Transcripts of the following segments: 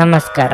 ನಮಸ್ಕಾರ.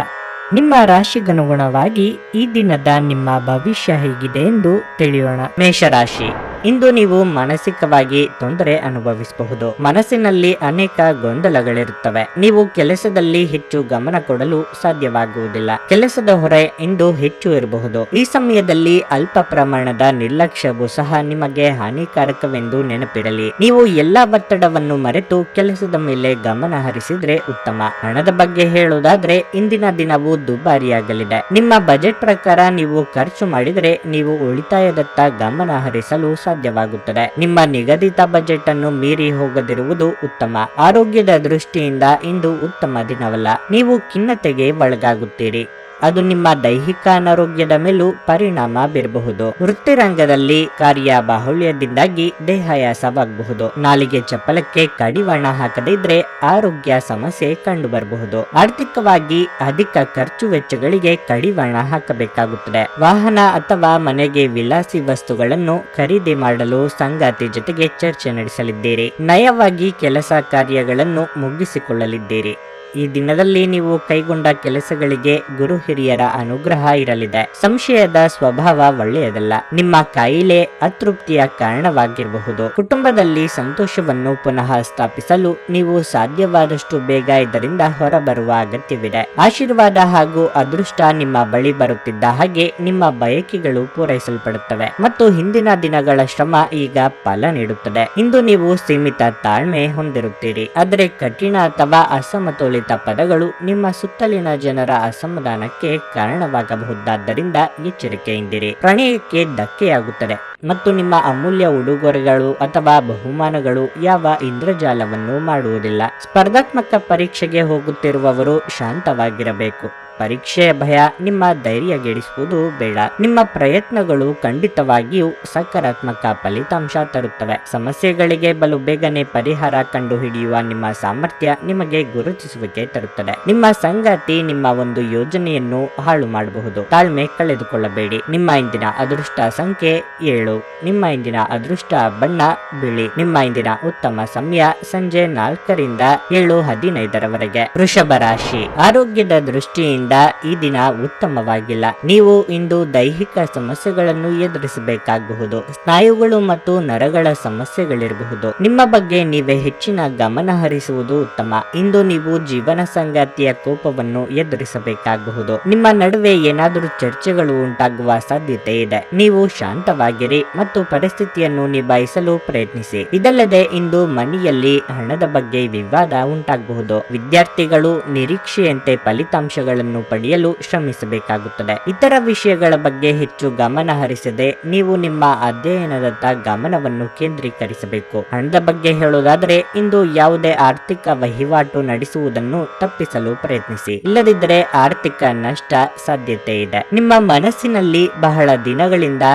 ನಿಮ್ಮ ರಾಶಿಗನುಗುಣವಾಗಿ ಈ ದಿನದ ನಿಮ್ಮ ಭವಿಷ್ಯ ಹೇಗಿದೆ ಎಂದು ತಿಳಿಯೋಣ. ಮೇಷರಾಶಿ, ಇಂದು ನೀವು ಮಾನಸಿಕವಾಗಿ ತೊಂದರೆ ಅನುಭವಿಸಬಹುದು. ಮನಸ್ಸಿನಲ್ಲಿ ಅನೇಕ ಗೊಂದಲಗಳಿರುತ್ತವೆ. ನೀವು ಕೆಲಸದಲ್ಲಿ ಹೆಚ್ಚು ಗಮನ ಕೊಡಲು ಸಾಧ್ಯವಾಗುವುದಿಲ್ಲ. ಕೆಲಸದ ಹೊರೆ ಇಂದು ಹೆಚ್ಚು ಇರಬಹುದು. ಈ ಸಮಯದಲ್ಲಿ ಅಲ್ಪ ಪ್ರಮಾಣದ ನಿರ್ಲಕ್ಷ್ಯವು ಸಹ ನಿಮಗೆ ಹಾನಿಕಾರಕವೆಂದು ನೆನಪಿರಲಿ. ನೀವು ಎಲ್ಲಾ ಒತ್ತಡವನ್ನು ಮರೆತು ಕೆಲಸದ ಮೇಲೆ ಗಮನ ಹರಿಸಿದ್ರೆ ಉತ್ತಮ. ಹಣದ ಬಗ್ಗೆ ಹೇಳುವುದಾದ್ರೆ ಇಂದಿನ ದಿನವು ದುಬಾರಿಯಾಗಲಿದೆ. ನಿಮ್ಮ ಬಜೆಟ್ ಪ್ರಕಾರ ನೀವು ಖರ್ಚು ಮಾಡಿದರೆ ನೀವು ಉಳಿತಾಯದತ್ತ ಗಮನ ಹರಿಸಲು ಸಾಧ್ಯವಾಗುತ್ತದೆ. ನಿಮ್ಮ ನಿಗದಿತ ಬಜೆಟ್ ಅನ್ನು ಮೀರಿ ಹೋಗದಿರುವುದು ಉತ್ತಮ. ಆರೋಗ್ಯದ ದೃಷ್ಟಿಯಿಂದ ಇಂದು ಉತ್ತಮ ದಿನವಲ್ಲ. ನೀವು ಖಿನ್ನತೆಗೆ ಒಳಗಾಗುತ್ತೀರಿ. ಅದು ನಿಮ್ಮ ದೈಹಿಕ ಅನಾರೋಗ್ಯದ ಮೇಲೂ ಪರಿಣಾಮ ಬೀರಬಹುದು. ವೃತ್ತಿರಂಗದಲ್ಲಿ ಕಾರ್ಯ ಬಾಹುಳ್ಯದಿಂದಾಗಿ ದೇಹಾಯಾಸವಾಗಬಹುದು. ನಾಲಿಗೆ ಚಪಲಕ್ಕೆ ಕಡಿವಾಣ ಹಾಕದಿದ್ರೆ ಆರೋಗ್ಯ ಸಮಸ್ಯೆ ಕಂಡು ಬರಬಹುದು. ಆರ್ಥಿಕವಾಗಿ ಅಧಿಕ ಖರ್ಚು ವೆಚ್ಚಗಳಿಗೆ ಕಡಿವಾಣ ಹಾಕಬೇಕಾಗುತ್ತದೆ. ವಾಹನ ಅಥವಾ ಮನೆಗೆ ವಿಲಾಸಿ ವಸ್ತುಗಳನ್ನು ಖರೀದಿ ಮಾಡಲು ಸಂಗಾತಿ ಜೊತೆಗೆ ಚರ್ಚೆ ನಡೆಸಲಿದ್ದೀರಿ. ನಯವಾಗಿ ಕೆಲಸ ಕಾರ್ಯಗಳನ್ನು ಮುಗಿಸಿಕೊಳ್ಳಲಿದ್ದೀರಿ. ಈ ದಿನದಲ್ಲಿ ನೀವು ಕೈಗೊಂಡ ಕೆಲಸಗಳಿಗೆ ಗುರು ಹಿರಿಯರ ಅನುಗ್ರಹ ಇರಲಿದೆ. ಸಂಶಯದ ಸ್ವಭಾವ ಒಳ್ಳೆಯದಲ್ಲ. ನಿಮ್ಮ ಕಾಯಿಲೆ ಅತೃಪ್ತಿಯ ಕಾರಣವಾಗಿರಬಹುದು. ಕುಟುಂಬದಲ್ಲಿ ಸಂತೋಷವನ್ನು ಪುನಃ ಸ್ಥಾಪಿಸಲು ನೀವು ಸಾಧ್ಯವಾದಷ್ಟು ಬೇಗ ಇದರಿಂದ ಹೊರಬರುವ ಅಗತ್ಯವಿದೆ. ಆಶೀರ್ವಾದ ಹಾಗೂ ಅದೃಷ್ಟ ನಿಮ್ಮ ಬಳಿ ಬರುತ್ತಿದ್ದ ಹಾಗೆ ನಿಮ್ಮ ಬಯಕೆಗಳು ಪೂರೈಸಲ್ಪಡುತ್ತವೆ ಮತ್ತು ಹಿಂದಿನ ದಿನಗಳ ಶ್ರಮ ಈಗ ಫಲ ನೀಡುತ್ತದೆ. ಇಂದು ನೀವು ಸೀಮಿತ ತಾಳ್ಮೆ ಹೊಂದಿರುತ್ತೀರಿ, ಆದರೆ ಕಠಿಣ ಅಥವಾ ಅಸಮತೋಲಿತ ಪದಗಳು ನಿಮ್ಮ ಸುತ್ತಲಿನ ಜನರ ಅಸಮಾಧಾನಕ್ಕೆ ಕಾರಣವಾಗಬಹುದಾದ್ದರಿಂದ ಎಚ್ಚರಿಕೆಯಿಂದಿರಿ. ಪ್ರಣಯಕ್ಕೆ ಧಕ್ಕೆಯಾಗುತ್ತದೆ ಮತ್ತು ನಿಮ್ಮ ಅಮೂಲ್ಯ ಉಡುಗೊರೆಗಳು ಅಥವಾ ಬಹುಮಾನಗಳು ಯಾವ ಇಂದ್ರಜಾಲವನ್ನು ಮಾಡುವುದಿಲ್ಲ. ಸ್ಪರ್ಧಾತ್ಮಕ ಪರೀಕ್ಷೆಗೆ ಹೋಗುತ್ತಿರುವವರು ಶಾಂತವಾಗಿರಬೇಕು. ಪರೀಕ್ಷೆಯ ಭಯ ನಿಮ್ಮ ಧೈರ್ಯಗೆಡಿಸುವುದು ಬೇಡ. ನಿಮ್ಮ ಪ್ರಯತ್ನಗಳು ಖಂಡಿತವಾಗಿಯೂ ಸಕಾರಾತ್ಮಕ ಫಲಿತಾಂಶ ತರುತ್ತವೆ. ಸಮಸ್ಯೆಗಳಿಗೆ ಬಲು ಬೇಗನೆ ಪರಿಹಾರ ಕಂಡುಹಿಡಿಯುವ ನಿಮ್ಮ ಸಾಮರ್ಥ್ಯ ನಿಮಗೆ ಗುರುತಿಸುವಿಕೆ ತರುತ್ತದೆ. ನಿಮ್ಮ ಸಂಗಾತಿ ನಿಮ್ಮ ಒಂದು ಯೋಜನೆಯನ್ನು ಹಾಳು ಮಾಡಬಹುದು. ತಾಳ್ಮೆ ಕಳೆದುಕೊಳ್ಳಬೇಡಿ. ನಿಮ್ಮ ಇಂದಿನ ಅದೃಷ್ಟ ಸಂಖ್ಯೆ 7. ನಿಮ್ಮ ಇಂದಿನ ಅದೃಷ್ಟ ಬಣ್ಣ ಬಿಳಿ. ನಿಮ್ಮ ಇಂದಿನ ಉತ್ತಮ ಸಮಯ ಸಂಜೆ 4ರಿಂದ 7:15 ವೃಷಭ ರಾಶಿ, ಆರೋಗ್ಯದ ದೃಷ್ಟಿಯಿಂದ ಈ ದಿನ ಉತ್ತಮವಾಗಿಲ್ಲ. ನೀವು ಇಂದು ದೈಹಿಕ ಸಮಸ್ಯೆಗಳನ್ನು ಎದುರಿಸಬೇಕಾಗಬಹುದು. ಸ್ನಾಯುಗಳು ಮತ್ತು ನರಗಳ ಸಮಸ್ಯೆಗಳಿರಬಹುದು. ನಿಮ್ಮ ಬಗ್ಗೆ ನೀವೇ ಹೆಚ್ಚಿನ ಗಮನ ಹರಿಸುವುದು ಉತ್ತಮ. ಇಂದು ನೀವು ಜೀವನ ಸಂಗಾತಿಯ ಕೋಪವನ್ನು ಎದುರಿಸಬೇಕಾಗಬಹುದು. ನಿಮ್ಮ ನಡುವೆ ಏನಾದರೂ ಚರ್ಚೆಗಳು ಉಂಟಾಗುವ ಸಾಧ್ಯತೆ ಇದೆ. ನೀವು ಶಾಂತವಾಗಿರಿ ಮತ್ತು ಪರಿಸ್ಥಿತಿಯನ್ನು ನಿಭಾಯಿಸಲು ಪ್ರಯತ್ನಿಸಿ. ಇದಲ್ಲದೆ ಇಂದು ಮನೆಯಲ್ಲಿ ಹಣದ ಬಗ್ಗೆ ವಿವಾದ ಉಂಟಾಗಬಹುದು. ವಿದ್ಯಾರ್ಥಿಗಳು ನಿರೀಕ್ಷೆಯಂತೆ ಫಲಿತಾಂಶಗಳನ್ನು ಪಡೆಯಲು ಶ್ರಮಿಸಬೇಕಾಗುತ್ತದೆ. ಇತರ ವಿಷಯಗಳ ಬಗ್ಗೆ ಹೆಚ್ಚು ಗಮನ ಹರಿಸದೆ ನೀವು ನಿಮ್ಮ ಅಧ್ಯಯನದತ್ತ ಗಮನವನ್ನು ಕೇಂದ್ರೀಕರಿಸಬೇಕು. ಹಣದ ಬಗ್ಗೆ ಹೇಳುವುದಾದರೆ ಇಂದು ಯಾವುದೇ ಆರ್ಥಿಕ ವಹಿವಾಟು ನಡೆಸುವುದನ್ನು ತಪ್ಪಿಸಲು ಪ್ರಯತ್ನಿಸಿ. ಇಲ್ಲದಿದ್ದರೆ ಆರ್ಥಿಕ ನಷ್ಟ ಸಾಧ್ಯತೆ ಇದೆ. ನಿಮ್ಮ ಮನಸ್ಸಿನಲ್ಲಿ ಬಹಳ ದಿನಗಳಿಂದ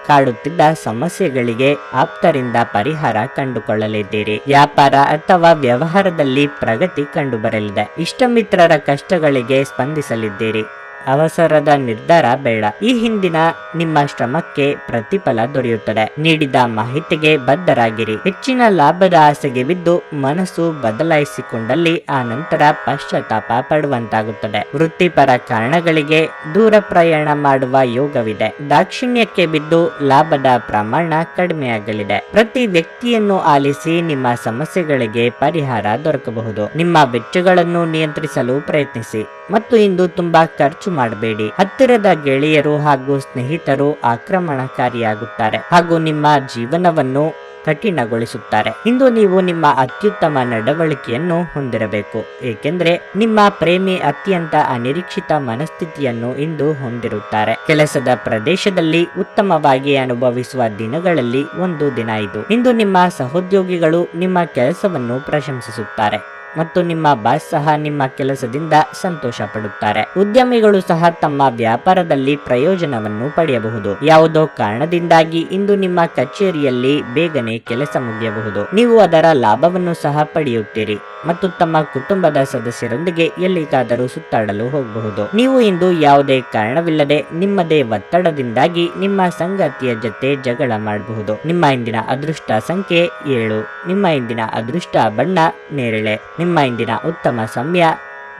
ಕಾಡುತ್ತಿದ್ದ ಸಮಸ್ಯೆಗಳಿಗೆ ಆಪ್ತರಿಂದ ಪರಿಹಾರ ಕಂಡುಕೊಳ್ಳಲಿದ್ದೀರಿ. ವ್ಯಾಪಾರ ಅಥವಾ ವ್ಯವಹಾರದಲ್ಲಿ ಪ್ರಗತಿ ಕಂಡುಬರಲಿದೆ. ಇಷ್ಟಮಿತ್ರರ ಕಷ್ಟಗಳಿಗೆ ಸ್ಪಂದಿಸಲಿದ್ದೀರಿ. ಅವಸರದ ನಿರ್ಧಾರ ಬೇಡ. ಈ ಹಿಂದಿನ ನಿಮ್ಮ ಶ್ರಮಕ್ಕೆ ಪ್ರತಿಫಲ ದೊರೆಯುತ್ತದೆ. ನೀಡಿದ ಮಾಹಿತಿಗೆ ಬದ್ಧರಾಗಿರಿ. ಹೆಚ್ಚಿನ ಲಾಭದ ಆಸೆಗೆ ಬಿದ್ದು ಮನಸ್ಸು ಬದಲಾಯಿಸಿಕೊಂಡಲ್ಲಿ ಆ ನಂತರ ಪಶ್ಚಾತ್ತಾಪ ಪಡುವಂತಾಗುತ್ತದೆ. ವೃತ್ತಿಪರ ಕಾರಣಗಳಿಗೆ ದೂರ ಪ್ರಯಾಣ ಮಾಡುವ ಯೋಗವಿದೆ. ದಾಕ್ಷಿಣ್ಯಕ್ಕೆ ಬಿದ್ದು ಲಾಭದ ಪ್ರಮಾಣ ಕಡಿಮೆಯಾಗಲಿದೆ. ಪ್ರತಿ ವ್ಯಕ್ತಿಯನ್ನು ಆಲಿಸಿ ನಿಮ್ಮ ಸಮಸ್ಯೆಗಳಿಗೆ ಪರಿಹಾರ ದೊರಕಬಹುದು. ನಿಮ್ಮ ವೆಚ್ಚಗಳನ್ನು ನಿಯಂತ್ರಿಸಲು ಪ್ರಯತ್ನಿಸಿ ಮತ್ತು ಇಂದು ತುಂಬಾ ಖರ್ಚು ಮಾಡಬೇಡಿ. ಹತ್ತಿರದ ಗೆಳೆಯರು ಹಾಗೂ ಸ್ನೇಹಿತರು ಆಕ್ರಮಣಕಾರಿಯಾಗುತ್ತಾರೆ ಹಾಗೂ ನಿಮ್ಮ ಜೀವನವನ್ನು ಕಠಿಣಗೊಳಿಸುತ್ತಾರೆ. ಇಂದು ನೀವು ನಿಮ್ಮ ಅತ್ಯುತ್ತಮ ನಡವಳಿಕೆಯನ್ನು ಹೊಂದಿರಬೇಕು, ಏಕೆಂದರೆ ನಿಮ್ಮ ಪ್ರೇಮಿ ಅತ್ಯಂತ ಅನಿರೀಕ್ಷಿತ ಮನಸ್ಥಿತಿಯನ್ನು ಇಂದು ಹೊಂದಿರುತ್ತಾರೆ. ಕೆಲಸದ ಪ್ರದೇಶದಲ್ಲಿ ಉತ್ತಮವಾಗಿ ಅನುಭವಿಸುವ ದಿನಗಳಲ್ಲಿ ಒಂದು ದಿನ ಇದು. ಇಂದು ನಿಮ್ಮ ಸಹೋದ್ಯೋಗಿಗಳು ನಿಮ್ಮ ಕೆಲಸವನ್ನು ಪ್ರಶಂಸಿಸುತ್ತಾರೆ ಮತ್ತು ನಿಮ್ಮ ಬಾಸ್ ಸಹ ನಿಮ್ಮ ಕೆಲಸದಿಂದ ಸಂತೋಷ ಪಡುತ್ತಾರೆ. ಉದ್ಯಮಿಗಳು ಸಹ ತಮ್ಮ ವ್ಯಾಪಾರದಲ್ಲಿ ಪ್ರಯೋಜನವನ್ನು ಪಡೆಯಬಹುದು. ಯಾವುದೋ ಕಾರಣದಿಂದಾಗಿ ಇಂದು ನಿಮ್ಮ ಕಚೇರಿಯಲ್ಲಿ ಬೇಗನೆ ಕೆಲಸ ಮುಗಿಯಬಹುದು. ನೀವು ಅದರ ಲಾಭವನ್ನು ಸಹ ಪಡೆಯುತ್ತೀರಿ ಮತ್ತು ತಮ್ಮ ಕುಟುಂಬದ ಸದಸ್ಯರೊಂದಿಗೆ ಎಲ್ಲಿಗಾದರೂ ಸುತ್ತಾಡಲು ಹೋಗಬಹುದು. ನೀವು ಇಂದು ಯಾವುದೇ ಕಾರಣವಿಲ್ಲದೆ ನಿಮ್ಮದೇ ಒತ್ತಡದಿಂದಾಗಿ ನಿಮ್ಮ ಸಂಗಾತಿಯ ಜೊತೆ ಜಗಳ ಮಾಡಬಹುದು. ನಿಮ್ಮ ಇಂದಿನ ಅದೃಷ್ಟ ಸಂಖ್ಯೆ 7. ನಿಮ್ಮ ಇಂದಿನ ಅದೃಷ್ಟ ಬಣ್ಣ ನೇರಳೆ. ನಿಮ್ಮ ಇಂದಿನ ಉತ್ತಮ ಸಮಯ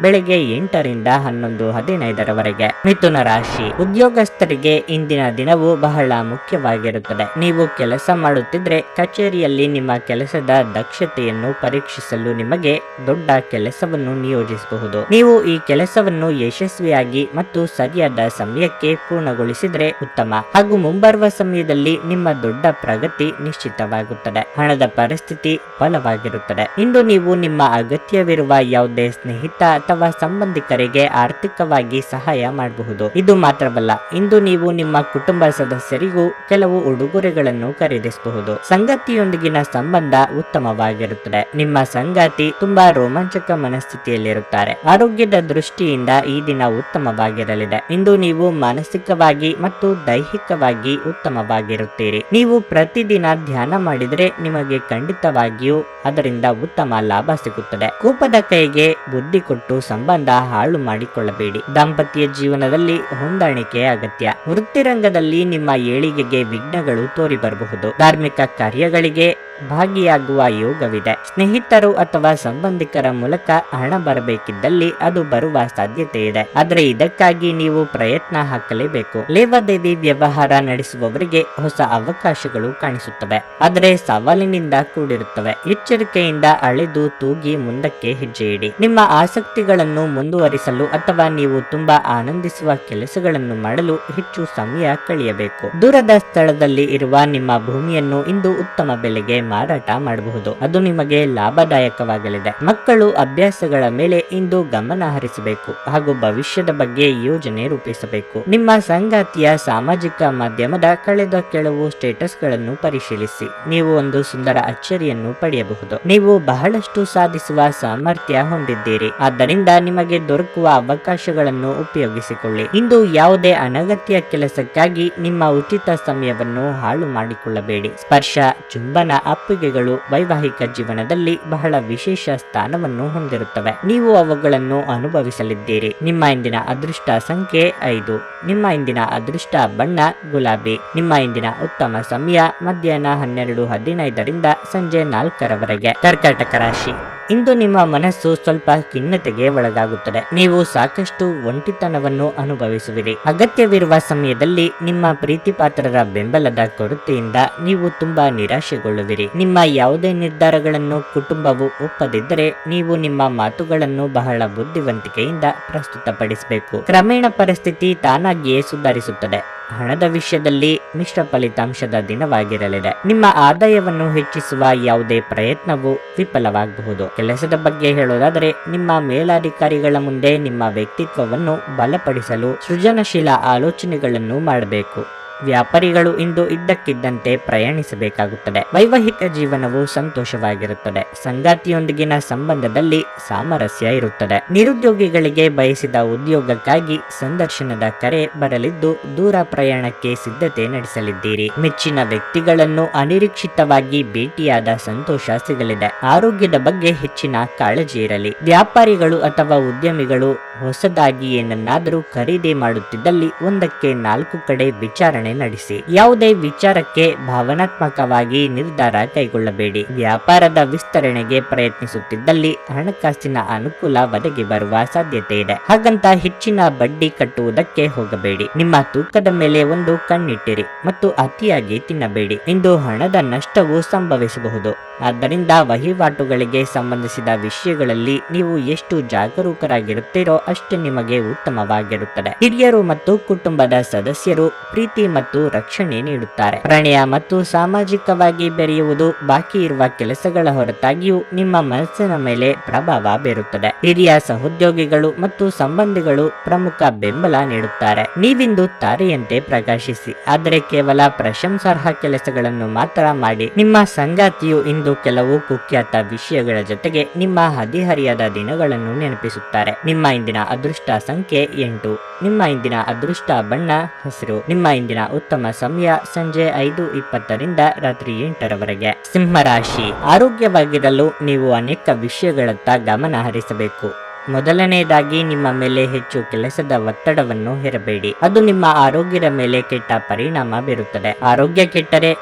ಬೆಳಗ್ಗೆ 8ರಿಂದ 11:15 ಮಿಥುನ ರಾಶಿ, ಉದ್ಯೋಗಸ್ಥರಿಗೆ ಇಂದಿನ ದಿನವು ಬಹಳ ಮುಖ್ಯವಾಗಿರುತ್ತದೆ. ನೀವು ಕೆಲಸ ಮಾಡುತ್ತಿದ್ರೆ ಕಚೇರಿಯಲ್ಲಿ ನಿಮ್ಮ ಕೆಲಸದ ದಕ್ಷತೆಯನ್ನು ಪರೀಕ್ಷಿಸಲು ನಿಮಗೆ ದೊಡ್ಡ ಕೆಲಸವನ್ನು ನಿಯೋಜಿಸಬಹುದು. ನೀವು ಈ ಕೆಲಸವನ್ನು ಯಶಸ್ವಿಯಾಗಿ ಮತ್ತು ಸರಿಯಾದ ಸಮಯಕ್ಕೆ ಪೂರ್ಣಗೊಳಿಸಿದ್ರೆ ಉತ್ತಮ, ಹಾಗೂ ಮುಂಬರುವ ಸಮಯದಲ್ಲಿ ನಿಮ್ಮ ದೊಡ್ಡ ಪ್ರಗತಿ ನಿಶ್ಚಿತವಾಗುತ್ತದೆ. ಹಣದ ಪರಿಸ್ಥಿತಿ ಬಲವಾಗಿರುತ್ತದೆ. ಇಂದು ನೀವು ನಿಮ್ಮ ಅಗತ್ಯವಿರುವ ಯಾವುದೇ ಸ್ನೇಹಿತ ಅಥವಾ ಸಂಬಂಧಿಕರಿಗೆ ಆರ್ಥಿಕವಾಗಿ ಸಹಾಯ ಮಾಡಬಹುದು. ಇದು ಮಾತ್ರವಲ್ಲ, ಇಂದು ನೀವು ನಿಮ್ಮ ಕುಟುಂಬ ಸದಸ್ಯರಿಗೂ ಕೆಲವು ಉಡುಗೊರೆಗಳನ್ನು ಖರೀದಿಸಬಹುದು. ಸಂಗಾತಿಯೊಂದಿಗಿನ ಸಂಬಂಧ ಉತ್ತಮವಾಗಿರುತ್ತದೆ. ನಿಮ್ಮ ಸಂಗಾತಿ ತುಂಬಾ ರೋಮಾಂಚಕ ಮನಸ್ಥಿತಿಯಲ್ಲಿರುತ್ತಾರೆ. ಆರೋಗ್ಯದ ದೃಷ್ಟಿಯಿಂದ ಈ ದಿನ ಉತ್ತಮವಾಗಿರಲಿದೆ. ಇಂದು ನೀವು ಮಾನಸಿಕವಾಗಿ ಮತ್ತು ದೈಹಿಕವಾಗಿ ಉತ್ತಮವಾಗಿರುತ್ತೀರಿ. ನೀವು ಪ್ರತಿದಿನ ಧ್ಯಾನ ಮಾಡಿದರೆ ನಿಮಗೆ ಖಂಡಿತವಾಗಿಯೂ ಅದರಿಂದ ಉತ್ತಮ ಲಾಭ ಸಿಗುತ್ತದೆ. ಕೋಪದ ಕೈಗೆ ಬುದ್ಧಿ ಕೊಟ್ಟು ಸಂಬಂಧ ಹಾಳು ಮಾಡಿಕೊಳ್ಳಬೇಡಿ. ದಾಂಪತ್ಯ ಜೀವನದಲ್ಲಿ ಹೊಂದಾಣಿಕೆ ಅಗತ್ಯ. ವೃತ್ತಿರಂಗದಲ್ಲಿ ನಿಮ್ಮ ಏಳಿಗೆಗೆ ವಿಘ್ನಗಳು ತೋರಿ ಬರಬಹುದು. ಧಾರ್ಮಿಕ ಕಾರ್ಯಗಳಿಗೆ ಭಾಗಿಯಾಗುವ ಯೋಗವಿದೆ. ಸ್ನೇಹಿತರು ಅಥವಾ ಸಂಬಂಧಿಕರ ಮೂಲಕ ಹಣ ಬರಬೇಕಿದ್ದಲ್ಲಿ ಅದು ಬರುವ ಸಾಧ್ಯತೆ ಇದೆ, ಆದರೆ ಇದಕ್ಕಾಗಿ ನೀವು ಪ್ರಯತ್ನ ಹಾಕಲೇಬೇಕು. ಲೇವಾದೇವಿ ವ್ಯವಹಾರ ನಡೆಸುವವರಿಗೆ ಹೊಸ ಅವಕಾಶಗಳು ಕಾಣಿಸುತ್ತವೆ, ಆದರೆ ಸವಾಲಿನಿಂದ ಕೂಡಿರುತ್ತವೆ. ಎಚ್ಚರಿಕೆಯಿಂದ ಅಳೆದು ತೂಗಿ ಮುಂದಕ್ಕೆ ಹೆಜ್ಜೆ ಇಡಿ. ನಿಮ್ಮ ಆಸಕ್ತಿಗಳನ್ನು ಮುಂದುವರಿಸಲು ಅಥವಾ ನೀವು ತುಂಬಾ ಆನಂದಿಸುವ ಕೆಲಸಗಳನ್ನು ಮಾಡಲು ಹೆಚ್ಚು ಸಮಯ ಕಳೆಯಬೇಕು. ದೂರದ ಸ್ಥಳದಲ್ಲಿ ಇರುವ ನಿಮ್ಮ ಭೂಮಿಯನ್ನು ಇಂದು ಉತ್ತಮ ಬೆಲೆಗೆ ಮಾರಾಟ ಮಾಡಬಹುದು. ಅದು ನಿಮಗೆ ಲಾಭದಾಯಕವಾಗಲಿದೆ. ಮಕ್ಕಳು ಅಭ್ಯಾಸಗಳ ಮೇಲೆ ಇಂದು ಗಮನ ಹರಿಸಬೇಕು ಹಾಗೂ ಭವಿಷ್ಯದ ಬಗ್ಗೆ ಯೋಜನೆ ರೂಪಿಸಬೇಕು. ನಿಮ್ಮ ಸಂಗಾತಿಯ ಸಾಮಾಜಿಕ ಮಾಧ್ಯಮದ ಕಳೆದ ಕೆಲವು ಸ್ಟೇಟಸ್ಗಳನ್ನು ಪರಿಶೀಲಿಸಿ. ನೀವು ಒಂದು ಸುಂದರ ಅಚ್ಚರಿಯನ್ನು ಪಡೆಯಬಹುದು. ನೀವು ಬಹಳಷ್ಟು ಸಾಧಿಸುವ ಸಾಮರ್ಥ್ಯ ಹೊಂದಿದ್ದೀರಿ, ಆದ್ದರಿಂದ ನಿಮಗೆ ದೊರಕುವ ಅವಕಾಶಗಳನ್ನು ಉಪಯೋಗಿಸಿಕೊಳ್ಳಿ. ಇಂದು ಯಾವುದೇ ಅನಗತ್ಯ ಕೆಲಸಕ್ಕಾಗಿ ನಿಮ್ಮ ಉಚಿತ ಸಮಯವನ್ನು ಹಾಳು ಮಾಡಿಕೊಳ್ಳಬೇಡಿ. ಸ್ಪರ್ಶ, ಚುಂಬನ, ಅಪ್ಪಿಗೆಗಳು ವೈವಾಹಿಕ ಜೀವನದಲ್ಲಿ ಬಹಳ ವಿಶೇಷ ಸ್ಥಾನವನ್ನು ಹೊಂದಿರುತ್ತವೆ. ನೀವು ಅವುಗಳನ್ನು ಅನುಭವಿಸಲಿದ್ದೀರಿ. ನಿಮ್ಮ ಇಂದಿನ ಅದೃಷ್ಟ ಸಂಖ್ಯೆ 5. ನಿಮ್ಮ ಇಂದಿನ ಅದೃಷ್ಟ ಬಣ್ಣ ಗುಲಾಬಿ. ನಿಮ್ಮ ಇಂದಿನ ಉತ್ತಮ ಸಮಯ ಮಧ್ಯಾಹ್ನ 12:15ರಿಂದ ಸಂಜೆ 4ರವರೆಗೆ. ಕರ್ಕಾಟಕ ರಾಶಿ, ಇಂದು ನಿಮ್ಮ ಮನಸ್ಸು ಸ್ವಲ್ಪ ಖಿನ್ನತೆಗೆ ಒಳಗಾಗುತ್ತದೆ. ನೀವು ಸಾಕಷ್ಟು ಒಂಟಿತನವನ್ನು ಅನುಭವಿಸುವಿರಿ. ಅಗತ್ಯವಿರುವ ಸಮಯದಲ್ಲಿ ನಿಮ್ಮ ಪ್ರೀತಿಪಾತ್ರರ ಬೆಂಬಲದ ಕೊರತೆಯಿಂದ ನೀವು ತುಂಬಾ ನಿರಾಶೆಗೊಳ್ಳುವಿರಿ. ನಿಮ್ಮ ಯಾವುದೇ ನಿರ್ಧಾರಗಳನ್ನು ಕುಟುಂಬವು ಒಪ್ಪದಿದ್ದರೆ ನೀವು ನಿಮ್ಮ ಮಾತುಗಳನ್ನು ಬಹಳ ಬುದ್ಧಿವಂತಿಕೆಯಿಂದ ಪ್ರಸ್ತುತಪಡಿಸಬೇಕು. ಕ್ರಮೇಣ ಪರಿಸ್ಥಿತಿ ತಾನಾಗಿಯೇ ಸುಧಾರಿಸುತ್ತದೆ. ಹಣದ ವಿಷಯದಲ್ಲಿ ಮಿಶ್ರ ಫಲಿತಾಂಶದ ದಿನವಾಗಿರಲಿದೆ. ನಿಮ್ಮ ಆದಾಯವನ್ನು ಹೆಚ್ಚಿಸುವ ಯಾವುದೇ ಪ್ರಯತ್ನವು ವಿಫಲವಾಗಬಹುದು. ಕೆಲಸದ ಬಗ್ಗೆ ಹೇಳೋದಾದರೆ, ನಿಮ್ಮ ಮೇಲಾಧಿಕಾರಿಗಳ ಮುಂದೆ ನಿಮ್ಮ ವ್ಯಕ್ತಿತ್ವವನ್ನು ಬಲಪಡಿಸಲು ಸೃಜನಶೀಲ ಆಲೋಚನೆಗಳನ್ನು ಮಾಡಬೇಕು. ವ್ಯಾಪಾರಿಗಳು ಇಂದು ಇದ್ದಕ್ಕಿದ್ದಂತೆ ಪ್ರಯಾಣಿಸಬೇಕಾಗುತ್ತದೆ. ವೈವಾಹಿಕ ಜೀವನವು ಸಂತೋಷವಾಗಿರುತ್ತದೆ. ಸಂಗಾತಿಯೊಂದಿಗಿನ ಸಂಬಂಧದಲ್ಲಿ ಸಾಮರಸ್ಯ ಇರುತ್ತದೆ. ನಿರುದ್ಯೋಗಿಗಳಿಗೆ ಬಯಸಿದ ಉದ್ಯೋಗಕ್ಕಾಗಿ ಸಂದರ್ಶನದ ಕರೆ ಬರಲಿದ್ದು ದೂರ ಪ್ರಯಾಣಕ್ಕೆ ಸಿದ್ಧತೆ ನಡೆಸಲಿದ್ದೀರಿ. ಮೆಚ್ಚಿನ ವ್ಯಕ್ತಿಗಳನ್ನು ಅನಿರೀಕ್ಷಿತವಾಗಿ ಭೇಟಿಯಾದ ಸಂತೋಷ ಸಿಗಲಿದೆ. ಆರೋಗ್ಯದ ಬಗ್ಗೆ ಹೆಚ್ಚಿನ ಕಾಳಜಿ ಇರಲಿ. ವ್ಯಾಪಾರಿಗಳು ಅಥವಾ ಉದ್ಯಮಿಗಳು ಹೊಸದಾಗಿ ಏನನ್ನಾದರೂ ಖರೀದಿ ಮಾಡುತ್ತಿದ್ದಲ್ಲಿ ಒಂದಕ್ಕೆ 4 ಕಡೆ ವಿಚಾರಣೆ ನಡೆಸಿ. ಯಾವುದೇ ವಿಚಾರಕ್ಕೆ ಭಾವನಾತ್ಮಕವಾಗಿ ನಿರ್ಧಾರ ಕೈಗೊಳ್ಳಬೇಡಿ. ವ್ಯಾಪಾರದ ವಿಸ್ತರಣೆಗೆ ಪ್ರಯತ್ನಿಸುತ್ತಿದ್ದಲ್ಲಿ ಹಣಕಾಸಿನ ಅನುಕೂಲ ಒದಗಿ ಬರುವ ಸಾಧ್ಯತೆ ಇದೆ. ಹಾಗಂತ ಹೆಚ್ಚಿನ ಬಡ್ಡಿ ಕಟ್ಟುವುದಕ್ಕೆ ಹೋಗಬೇಡಿ. ನಿಮ್ಮ ತೂಕದ ಮೇಲೆ ಒಂದು ಕಣ್ಣಿಟ್ಟಿರಿ ಮತ್ತು ಅತಿಯಾಗಿ ತಿನ್ನಬೇಡಿ. ಇಂದು ಹಣದ ನಷ್ಟವು ಸಂಭವಿಸಬಹುದು. ಆದ್ದರಿಂದ ವಹಿವಾಟುಗಳಿಗೆ ಸಂಬಂಧಿಸಿದ ವಿಷಯಗಳಲ್ಲಿ ನೀವು ಎಷ್ಟು ಜಾಗರೂಕರಾಗಿರುತ್ತೀರೋ ಅಷ್ಟೇ ನಿಮಗೆ ಉತ್ತಮವಾಗಿರುತ್ತದೆ. ಹಿರಿಯರು ಮತ್ತು ಕುಟುಂಬದ ಸದಸ್ಯರು ಪ್ರೀತಿ ಮತ್ತು ರಕ್ಷಣೆ ನೀಡುತ್ತಾರೆ. ಪ್ರಣಯ ಮತ್ತು ಸಾಮಾಜಿಕವಾಗಿ ಬೆರೆಯುವುದು ಬಾಕಿ ಇರುವ ಕೆಲಸಗಳ ಹೊರತಾಗಿಯೂ ನಿಮ್ಮ ಮನಸ್ಸಿನ ಮೇಲೆ ಪ್ರಭಾವ ಬೀರುತ್ತದೆ. ಹಿರಿಯ ಸಹೋದ್ಯೋಗಿಗಳು ಮತ್ತು ಸಂಬಂಧಿಗಳು ಪ್ರಮುಖ ಬೆಂಬಲ ನೀಡುತ್ತಾರೆ. ನೀವಿಂದು ತಾರೆಯಂತೆ ಪ್ರಕಾಶಿಸಿ, ಆದರೆ ಕೇವಲ ಪ್ರಶಂಸಾರ್ಹ ಕೆಲಸಗಳನ್ನು ಮಾತ್ರ ಮಾಡಿ. ನಿಮ್ಮ ಸಂಗಾತಿಯು ಇಂದು ಕೆಲವು ಕುಖ್ಯಾತ ವಿಷಯಗಳ ಜೊತೆಗೆ ನಿಮ್ಮ ಹದಿಹರಿಯದ ದಿನಗಳನ್ನು ನೆನಪಿಸುತ್ತಾರೆ. ನಿಮ್ಮ ಇಂದಿನ ಅದೃಷ್ಟ ಸಂಖ್ಯೆ 8. ನಿಮ್ಮ ಇಂದಿನ ಅದೃಷ್ಟ ಬಣ್ಣ ಹಸಿರು. ನಿಮ್ಮ ಇಂದಿನ ಉತ್ತಮ ಸಮಯ ಸಂಜೆ 5:20ರಿಂದ ರಾತ್ರಿ 8ರವರೆಗೆ. ಸಿಂಹರಾಶಿ, ಆರೋಗ್ಯವಾಗಿರಲು ನೀವು ಅನೇಕ ವಿಷಯಗಳತ್ತ ಗಮನ ಹರಿಸಬೇಕು. ಮೊದಲನೆಯದಾಗಿ ನಿಮ್ಮ ಮೇಲೆ ಹೆಚ್ಚು ಕೆಲಸದ ಒತ್ತಡವನ್ನು ಹೇರಬೇಡಿ. ಅದು ನಿಮ್ಮ ಆರೋಗ್ಯದ ಮೇಲೆ ಕೆಟ್ಟ ಪರಿಣಾಮ ಬೀರುತ್ತದೆ. ಆರೋಗ್ಯ ಕೆಟ್ಟರೆ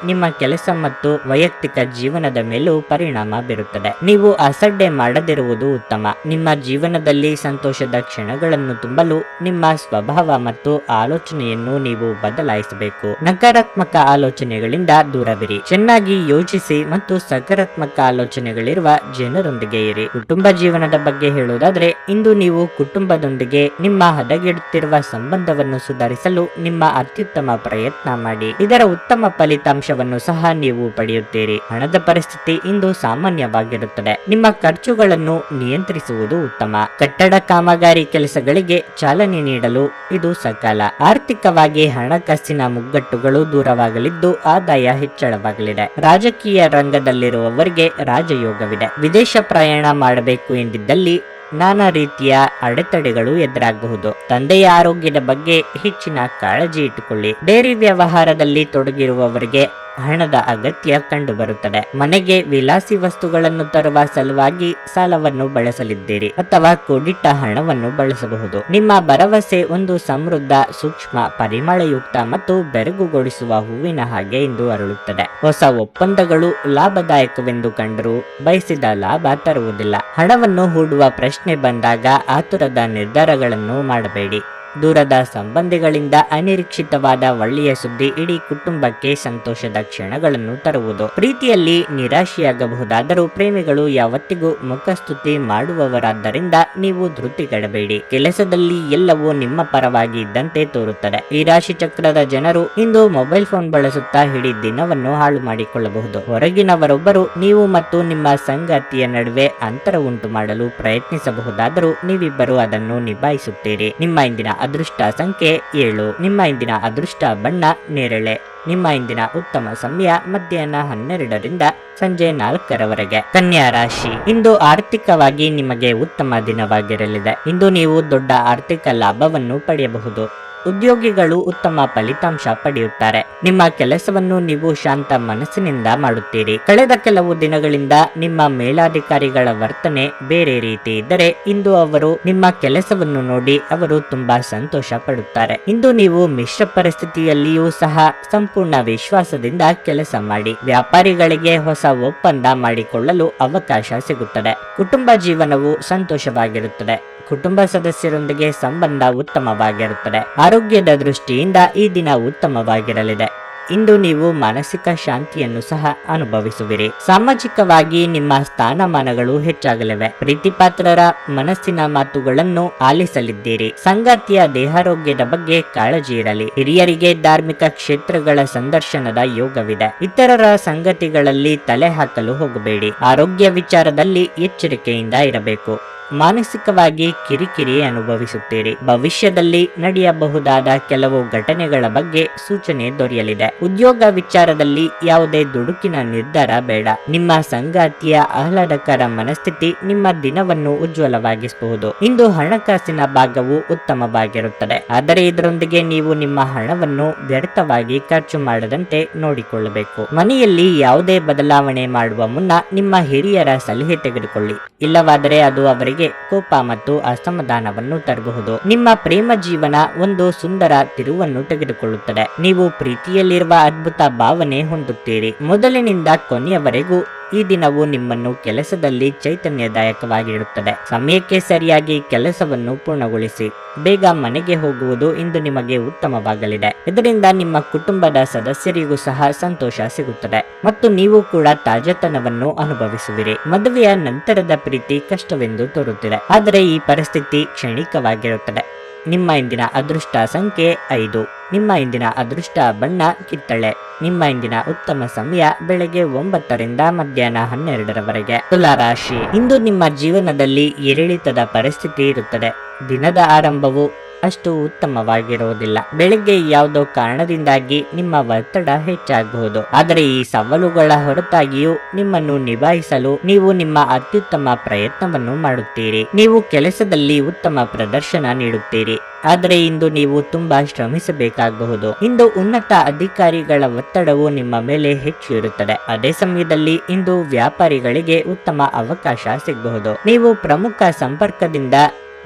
ನಿಮ್ಮ ಕೆಲಸ ಮತ್ತು ವೈಯಕ್ತಿಕ ಜೀವನದ ಮೇಲೂ ಪರಿಣಾಮ ಬೀರುತ್ತದೆ. ನೀವು ಅಸಡ್ಡೆ ಮಾಡದಿರುವುದು ಉತ್ತಮ. ನಿಮ್ಮ ಜೀವನದಲ್ಲಿ ಸಂತೋಷದ ಕ್ಷಣಗಳನ್ನು ತುಂಬಲು ನಿಮ್ಮ ಸ್ವಭಾವ ಮತ್ತು ಆಲೋಚನೆಯನ್ನು ನೀವು ಬದಲಾಯಿಸಬೇಕು. ನಕಾರಾತ್ಮಕ ಆಲೋಚನೆಗಳಿಂದ ದೂರವಿರಿ. ಚೆನ್ನಾಗಿ ಯೋಚಿಸಿ ಮತ್ತು ಸಕಾರಾತ್ಮಕ ಆಲೋಚನೆಗಳಿರುವ ಜನರೊಂದಿಗೆ ಇರಿ. ಕುಟುಂಬ ಜೀವನದ ಬಗ್ಗೆ ಹೇಳುವುದಾದ್ರೆ, ಇಂದು ನೀವು ಕುಟುಂಬದೊಂದಿಗೆ ನಿಮ್ಮ ಹದಗೆಡುತ್ತಿರುವ ಸಂಬಂಧವನ್ನು ಸುಧಾರಿಸಲು ನಿಮ್ಮ ಅತ್ಯುತ್ತಮ ಪ್ರಯತ್ನ ಮಾಡಿ. ಇದರ ಉತ್ತಮ ಫಲಿತಾಂಶವನ್ನು ಸಹ ನೀವು ಪಡೆಯುತ್ತೀರಿ. ಹಣದ ಪರಿಸ್ಥಿತಿ ಇಂದು ಸಾಮಾನ್ಯವಾಗಿರುತ್ತದೆ. ನಿಮ್ಮ ಖರ್ಚುಗಳನ್ನು ನಿಯಂತ್ರಿಸುವುದು ಉತ್ತಮ. ಕಟ್ಟಡ ಕಾಮಗಾರಿ ಕೆಲಸಗಳಿಗೆ ಚಾಲನೆ ನೀಡಲು ಇದು ಸಕಾಲ. ಆರ್ಥಿಕವಾಗಿ ಹಣಕಾಸಿನ ಮುಗ್ಗಟ್ಟುಗಳು ದೂರವಾಗಲಿದ್ದು ಆದಾಯ ಹೆಚ್ಚಳವಾಗಲಿದೆ. ರಾಜಕೀಯ ರಂಗದಲ್ಲಿರುವವರಿಗೆ ರಾಜಯೋಗವಿದೆ. ವಿದೇಶ ಪ್ರಯಾಣ ಮಾಡಬೇಕು ಎಂದಿದ್ದಲ್ಲಿ ನಾನಾ ರೀತಿಯ ಅಡೆತಡೆಗಳು ಎದುರಾಗಬಹುದು. ತಂದೆಯ ಆರೋಗ್ಯದ ಬಗ್ಗೆ ಹೆಚ್ಚಿನ ಕಾಳಜಿ ಇಟ್ಟುಕೊಳ್ಳಿ. ಡೈರಿ ವ್ಯವಹಾರದಲ್ಲಿ ತೊಡಗಿರುವವರಿಗೆ ಹಣದ ಅಗತ್ಯ ಕಂಡುಬರುತ್ತದೆ. ಮನೆಗೆ ವಿಲಾಸಿ ವಸ್ತುಗಳನ್ನು ತರುವ ಸಲುವಾಗಿ ಸಾಲವನ್ನು ಬಳಸಲಿದ್ದೀರಿ ಅಥವಾ ಕೂಡಿಟ್ಟ ಹಣವನ್ನು ಬಳಸಬಹುದು. ನಿಮ್ಮ ಭರವಸೆ ಒಂದು ಸಮೃದ್ಧ, ಸೂಕ್ಷ್ಮ, ಪರಿಮಳಯುಕ್ತ ಮತ್ತು ಬೆರಗುಗೊಳಿಸುವ ಹೂವಿನ ಹಾಗೆ ಎಂದು ಅರಳುತ್ತದೆ. ಹೊಸ ಒಪ್ಪಂದಗಳು ಲಾಭದಾಯಕವೆಂದು ಕಂಡರೂ ಬಯಸಿದ ಲಾಭ ತರುವುದಿಲ್ಲ. ಹಣವನ್ನು ಹೂಡುವ ಪ್ರಶ್ನೆ ಬಂದಾಗ ಆತುರದ ನಿರ್ಧಾರಗಳನ್ನು ಮಾಡಬೇಡಿ. ದೂರದ ಸಂಬಂಧಿಗಳಿಂದ ಅನಿರೀಕ್ಷಿತವಾದ ಒಳ್ಳೆಯ ಸುದ್ದಿ ಇಡೀ ಕುಟುಂಬಕ್ಕೆ ಸಂತೋಷದ ಕ್ಷಣಗಳನ್ನು ತರುವುದು. ಪ್ರೀತಿಯಲ್ಲಿ ನಿರಾಶೆಯಾಗಬಹುದಾದರೂ ಪ್ರೇಮಿಗಳು ಯಾವತ್ತಿಗೂ ಮುಖಸ್ತುತಿ ಮಾಡುವವರಾದ್ದರಿಂದ ನೀವು ಧೃತಿಗೆಡಬೇಡಿ. ಕೆಲಸದಲ್ಲಿ ಎಲ್ಲವೂ ನಿಮ್ಮ ಪರವಾಗಿ ಇದ್ದಂತೆ ತೋರುತ್ತದೆ. ಈ ರಾಶಿ ಚಕ್ರದ ಜನರು ಇಂದು ಮೊಬೈಲ್ ಫೋನ್ ಬಳಸುತ್ತಾ ಇಡೀ ದಿನವನ್ನು ಹಾಳು ಮಾಡಿಕೊಳ್ಳಬಹುದು. ಹೊರಗಿನವರೊಬ್ಬರು ನೀವು ಮತ್ತು ನಿಮ್ಮ ಸಂಗಾತಿಯ ನಡುವೆ ಅಂತರ ಉಂಟು ಮಾಡಲು ಪ್ರಯತ್ನಿಸಬಹುದಾದರೂ ನೀವಿಬ್ಬರು ಅದನ್ನು ನಿಭಾಯಿಸುತ್ತೀರಿ. ನಿಮ್ಮ ಇಂದಿನ ಅದೃಷ್ಟ ಸಂಖ್ಯೆ 7. ನಿಮ್ಮ ಇಂದಿನ ಅದೃಷ್ಟ ಬಣ್ಣ ನೇರಳೆ. ನಿಮ್ಮ ಇಂದಿನ ಉತ್ತಮ ಸಮಯ ಮಧ್ಯಾಹ್ನ 12ರಿಂದ ಸಂಜೆ 4ರವರೆಗೆ. ಕನ್ಯಾ ರಾಶಿ, ಇಂದು ಆರ್ಥಿಕವಾಗಿ ನಿಮಗೆ ಉತ್ತಮ ದಿನವಾಗಿರಲಿದೆ. ಇಂದು ನೀವು ದೊಡ್ಡ ಆರ್ಥಿಕ ಲಾಭವನ್ನು ಪಡೆಯಬಹುದು. ಉದ್ಯೋಗಿಗಳು ಉತ್ತಮ ಫಲಿತಾಂಶ ಪಡೆಯುತ್ತಾರೆ. ನಿಮ್ಮ ಕೆಲಸವನ್ನು ನೀವು ಶಾಂತ ಮನಸ್ಸಿನಿಂದ ಮಾಡುತ್ತೀರಿ. ಕಳೆದ ಕೆಲವು ದಿನಗಳಿಂದ ನಿಮ್ಮ ಮೇಲಾಧಿಕಾರಿಗಳ ವರ್ತನೆ ಬೇರೆ ರೀತಿ ಇದ್ದರೆ ಇಂದು ಅವರು ನಿಮ್ಮ ಕೆಲಸವನ್ನು ನೋಡಿ ಅವರು ತುಂಬಾ ಸಂತೋಷ ಪಡುತ್ತಾರೆ. ಇಂದು ನೀವು ಮಿಶ್ರ ಪರಿಸ್ಥಿತಿಯಲ್ಲಿಯೂ ಸಹ ಸಂಪೂರ್ಣ ವಿಶ್ವಾಸದಿಂದ ಕೆಲಸ ಮಾಡಿ. ವ್ಯಾಪಾರಿಗಳಿಗೆ ಹೊಸ ಒಪ್ಪಂದ ಮಾಡಿಕೊಳ್ಳಲು ಅವಕಾಶ ಸಿಗುತ್ತದೆ. ಕುಟುಂಬ ಜೀವನವು ಸಂತೋಷವಾಗಿರುತ್ತದೆ. ಕುಟುಂಬ ಸದಸ್ಯರೊಂದಿಗೆ ಸಂಬಂಧ ಉತ್ತಮವಾಗಿರುತ್ತದೆ. ಆರೋಗ್ಯದ ದೃಷ್ಟಿಯಿಂದ ಈ ದಿನ ಉತ್ತಮವಾಗಿರಲಿದೆ. ಇಂದು ನೀವು ಮಾನಸಿಕ ಶಾಂತಿಯನ್ನು ಸಹ ಅನುಭವಿಸುವಿರಿ. ಸಾಮಾಜಿಕವಾಗಿ ನಿಮ್ಮ ಸ್ಥಾನಮಾನಗಳು ಹೆಚ್ಚಾಗಲಿವೆ. ಪ್ರೀತಿಪಾತ್ರರ ಮನಸ್ಸಿನ ಮಾತುಗಳನ್ನು ಆಲಿಸಲಿದ್ದೀರಿ. ಸಂಗಾತಿಯ ದೇಹಾರೋಗ್ಯದ ಬಗ್ಗೆ ಕಾಳಜಿ ಇರಲಿ. ಹಿರಿಯರಿಗೆ ಧಾರ್ಮಿಕ ಕ್ಷೇತ್ರಗಳ ಸಂದರ್ಶನದ ಯೋಗವಿದೆ. ಇತರರ ಸಂಗತಿಗಳಲ್ಲಿ ತಲೆ ಹಾಕಲು ಹೋಗಬೇಡಿ. ಆರೋಗ್ಯ ವಿಚಾರದಲ್ಲಿ ಎಚ್ಚರಿಕೆಯಿಂದ ಇರಬೇಕು. ಮಾನಸಿಕವಾಗಿ ಕಿರಿಕಿರಿ ಅನುಭವಿಸುತ್ತೀರಿ. ಭವಿಷ್ಯದಲ್ಲಿ ನಡೆಯಬಹುದಾದ ಕೆಲವು ಘಟನೆಗಳ ಬಗ್ಗೆ ಸೂಚನೆ ದೊರೆಯಲಿದೆ. ಉದ್ಯೋಗ ವಿಚಾರದಲ್ಲಿ ಯಾವುದೇ ದುಡುಕಿನ ನಿರ್ಧಾರ ಬೇಡ. ನಿಮ್ಮ ಸಂಗಾತಿಯ ಆಹ್ಲಾದಕರ ಮನಸ್ಥಿತಿ ನಿಮ್ಮ ದಿನವನ್ನು ಉಜ್ವಲವಾಗಿಸಬಹುದು. ಇಂದು ಹಣಕಾಸಿನ ಭಾಗವು ಉತ್ತಮವಾಗಿರುತ್ತದೆ, ಆದರೆ ಇದರೊಂದಿಗೆ ನೀವು ನಿಮ್ಮ ಹಣವನ್ನು ವ್ಯರ್ಥವಾಗಿ ಖರ್ಚು ಮಾಡದಂತೆ ನೋಡಿಕೊಳ್ಳಬೇಕು. ಮನೆಯಲ್ಲಿ ಯಾವುದೇ ಬದಲಾವಣೆ ಮಾಡುವ ಮುನ್ನ ನಿಮ್ಮ ಹಿರಿಯರ ಸಲಹೆ ತೆಗೆದುಕೊಳ್ಳಿ. ಇಲ್ಲವಾದರೆ ಅದು ಅವರಿಗೆ ಕೋಪ ಮತ್ತು ಅಸಮಾಧಾನವನ್ನು ತರಬಹುದು. ನಿಮ್ಮ ಪ್ರೇಮ ಜೀವನ ಒಂದು ಸುಂದರ ತಿರುವನ್ನು ತೆಗೆದುಕೊಳ್ಳುತ್ತದೆ. ನೀವು ಪ್ರೀತಿಯಲ್ಲಿರುವ ಅದ್ಭುತ ಭಾವನೆ ಹೊಂದುತ್ತೀರಿ. ಮೊದಲಿನಿಂದ ಕೊನೆಯವರೆಗೂ ಈ ದಿನವು ನಿಮ್ಮನ್ನು ಕೆಲಸದಲ್ಲಿ ಚೈತನ್ಯದಾಯಕವಾಗಿರುತ್ತದೆ. ಸಮಯಕ್ಕೆ ಸರಿಯಾಗಿ ಕೆಲಸವನ್ನು ಪೂರ್ಣಗೊಳಿಸಿ. ಬೇಗ ಮನೆಗೆ ಹೋಗುವುದು ಇಂದು ನಿಮಗೆ ಉತ್ತಮವಾಗಲಿದೆ. ಇದರಿಂದ ನಿಮ್ಮ ಕುಟುಂಬದ ಸದಸ್ಯರಿಗೂ ಸಹ ಸಂತೋಷ ಸಿಗುತ್ತದೆ ಮತ್ತು ನೀವು ಕೂಡ ತಾಜಾತನವನ್ನು ಅನುಭವಿಸುವಿರಿ. ಮದುವೆಯ ನಂತರದ ಪ್ರೀತಿ ಕಷ್ಟವೆಂದು ತೋರುತ್ತಿದೆ, ಆದರೆ ಈ ಪರಿಸ್ಥಿತಿ ಕ್ಷಣಿಕವಾಗಿರುತ್ತದೆ. ನಿಮ್ಮ ಇಂದಿನ ಅದೃಷ್ಟ ಸಂಖ್ಯೆ 5. ನಿಮ್ಮ ಇಂದಿನ ಅದೃಷ್ಟ ಬಣ್ಣ ಕಿತ್ತಳೆ. ನಿಮ್ಮ ಇಂದಿನ ಉತ್ತಮ ಸಮಯ ಬೆಳಗ್ಗೆ 9ರಿಂದ ಮಧ್ಯಾಹ್ನ 12ರವರೆಗೆ. ತುಲಾ ರಾಶಿ, ಇಂದು ನಿಮ್ಮ ಜೀವನದಲ್ಲಿ ಏರಿಳಿತದ ಪರಿಸ್ಥಿತಿ ಇರುತ್ತದೆ. ದಿನದ ಆರಂಭವು ಅಷ್ಟು ಉತ್ತಮವಾಗಿರುವುದಿಲ್ಲ. ಬೆಳಿಗ್ಗೆ ಯಾವುದೋ ಕಾರಣದಿಂದಾಗಿ ನಿಮ್ಮ ಒತ್ತಡ ಹೆಚ್ಚಾಗಬಹುದು, ಆದರೆ ಈ ಸವಾಲುಗಳ ಹೊರತಾಗಿಯೂ ನಿಮ್ಮನ್ನು ನಿಭಾಯಿಸಲು ನೀವು ನಿಮ್ಮ ಅತ್ಯುತ್ತಮ ಪ್ರಯತ್ನವನ್ನು ಮಾಡುತ್ತೀರಿ. ನೀವು ಕೆಲಸದಲ್ಲಿ ಉತ್ತಮ ಪ್ರದರ್ಶನ ನೀಡುತ್ತೀರಿ, ಆದರೆ ಇಂದು ನೀವು ತುಂಬಾ ಶ್ರಮಿಸಬೇಕಾಗಬಹುದು. ಇಂದು ಉನ್ನತ ಅಧಿಕಾರಿಗಳ ಒತ್ತಡವು ನಿಮ್ಮ ಮೇಲೆ ಹೆಚ್ಚು ಇರುತ್ತದೆ. ಅದೇ ಸಮಯದಲ್ಲಿ ಇಂದು ವ್ಯಾಪಾರಿಗಳಿಗೆ ಉತ್ತಮ ಅವಕಾಶ ಸಿಗಬಹುದು. ನೀವು ಪ್ರಮುಖ ಸಂಪರ್ಕದಿಂದ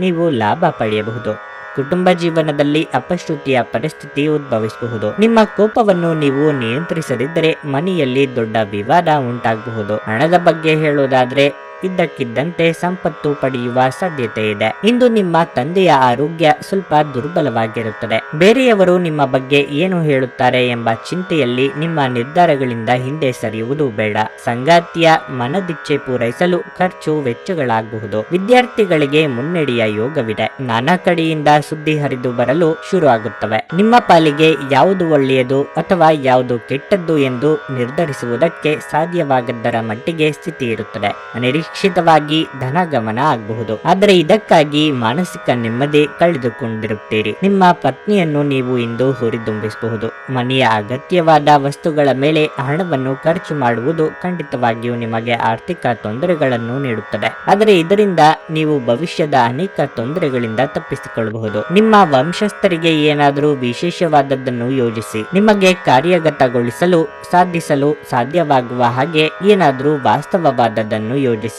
ನೀವು ಲಾಭ ಪಡೆಯಬಹುದು. ಕುಟುಂಬ ಜೀವನದಲ್ಲಿ ಅಪಶ್ರುತಿಯ ಪರಿಸ್ಥಿತಿ ಉದ್ಭವಿಸಬಹುದು. ನಿಮ್ಮ ಕೋಪವನ್ನು ನೀವು ನಿಯಂತ್ರಿಸದಿದ್ದರೆ ಮನೆಯಲ್ಲಿ ದೊಡ್ಡ ವಿವಾದ ಉಂಟಾಗಬಹುದು. ಹಣದ ಬಗ್ಗೆ ಹೇಳುವುದಾದ್ರೆ ಇದ್ದಕ್ಕಿದ್ದಂತೆ ಸಂಪತ್ತು ಪಡೆಯುವ ಸಾಧ್ಯತೆ ಇದೆ. ಇಂದು ನಿಮ್ಮ ತಂದೆಯ ಆರೋಗ್ಯ ಸ್ವಲ್ಪ ದುರ್ಬಲವಾಗಿರುತ್ತದೆ. ಬೇರೆಯವರು ನಿಮ್ಮ ಬಗ್ಗೆ ಏನು ಹೇಳುತ್ತಾರೆ ಎಂಬ ಚಿಂತೆಯಲ್ಲಿ ನಿಮ್ಮ ನಿರ್ಧಾರಗಳಿಂದ ಹಿಂದೆ ಸರಿಯುವುದು ಬೇಡ. ಸಂಗಾತಿಯ ಮನದಿಚ್ಛೆ ಪೂರೈಸಲು ಖರ್ಚು ವೆಚ್ಚಗಳಾಗಬಹುದು. ವಿದ್ಯಾರ್ಥಿಗಳಿಗೆ ಮುನ್ನಡೆಯ ಯೋಗವಿದೆ. ನಾನಾ ಕಡೆಯಿಂದ ಸುದ್ದಿ ಹರಿದು ಬರಲು ಶುರು ಆಗುತ್ತವೆ. ನಿಮ್ಮ ಪಾಲಿಗೆ ಯಾವುದು ಒಳ್ಳೆಯದು ಅಥವಾ ಯಾವುದು ಕೆಟ್ಟದ್ದು ಎಂದು ನಿರ್ಧರಿಸುವುದಕ್ಕೆ ಸಾಧ್ಯವಾಗದ್ದರ ಮಟ್ಟಿಗೆ ಸ್ಥಿತಿ ಇರುತ್ತದೆ. ನಿರೀಕ್ಷಿತವಾಗಿ ಧನಗಮನ ಆಗಬಹುದು, ಆದರೆ ಇದಕ್ಕಾಗಿ ಮಾನಸಿಕ ನೆಮ್ಮದಿ ಕಳೆದುಕೊಂಡಿರುತ್ತೀರಿ. ನಿಮ್ಮ ಪತ್ನಿಯನ್ನು ನೀವು ಇಂದು ಹುರಿದುಂಬಿಸಬಹುದು. ಮನೆಯ ಅಗತ್ಯವಾದ ವಸ್ತುಗಳ ಮೇಲೆ ಹಣವನ್ನು ಖರ್ಚು ಮಾಡುವುದು ಖಂಡಿತವಾಗಿಯೂ ನಿಮಗೆ ಆರ್ಥಿಕ ತೊಂದರೆಗಳನ್ನು ನೀಡುತ್ತದೆ, ಆದರೆ ಇದರಿಂದ ನೀವು ಭವಿಷ್ಯದ ಅನೇಕ ತೊಂದರೆಗಳಿಂದ ತಪ್ಪಿಸಿಕೊಳ್ಳಬಹುದು. ನಿಮ್ಮ ವಂಶಸ್ಥರಿಗೆ ಏನಾದರೂ ವಿಶೇಷವಾದದ್ದನ್ನು ಯೋಜಿಸಿ. ನಿಮಗೆ ಕಾರ್ಯಗತಗೊಳಿಸಲು ಸಾಧಿಸಲು ಸಾಧ್ಯವಾಗುವ ಹಾಗೆ ಏನಾದರೂ ವಾಸ್ತವವಾದದ್ದನ್ನು ಯೋಜಿಸಿ.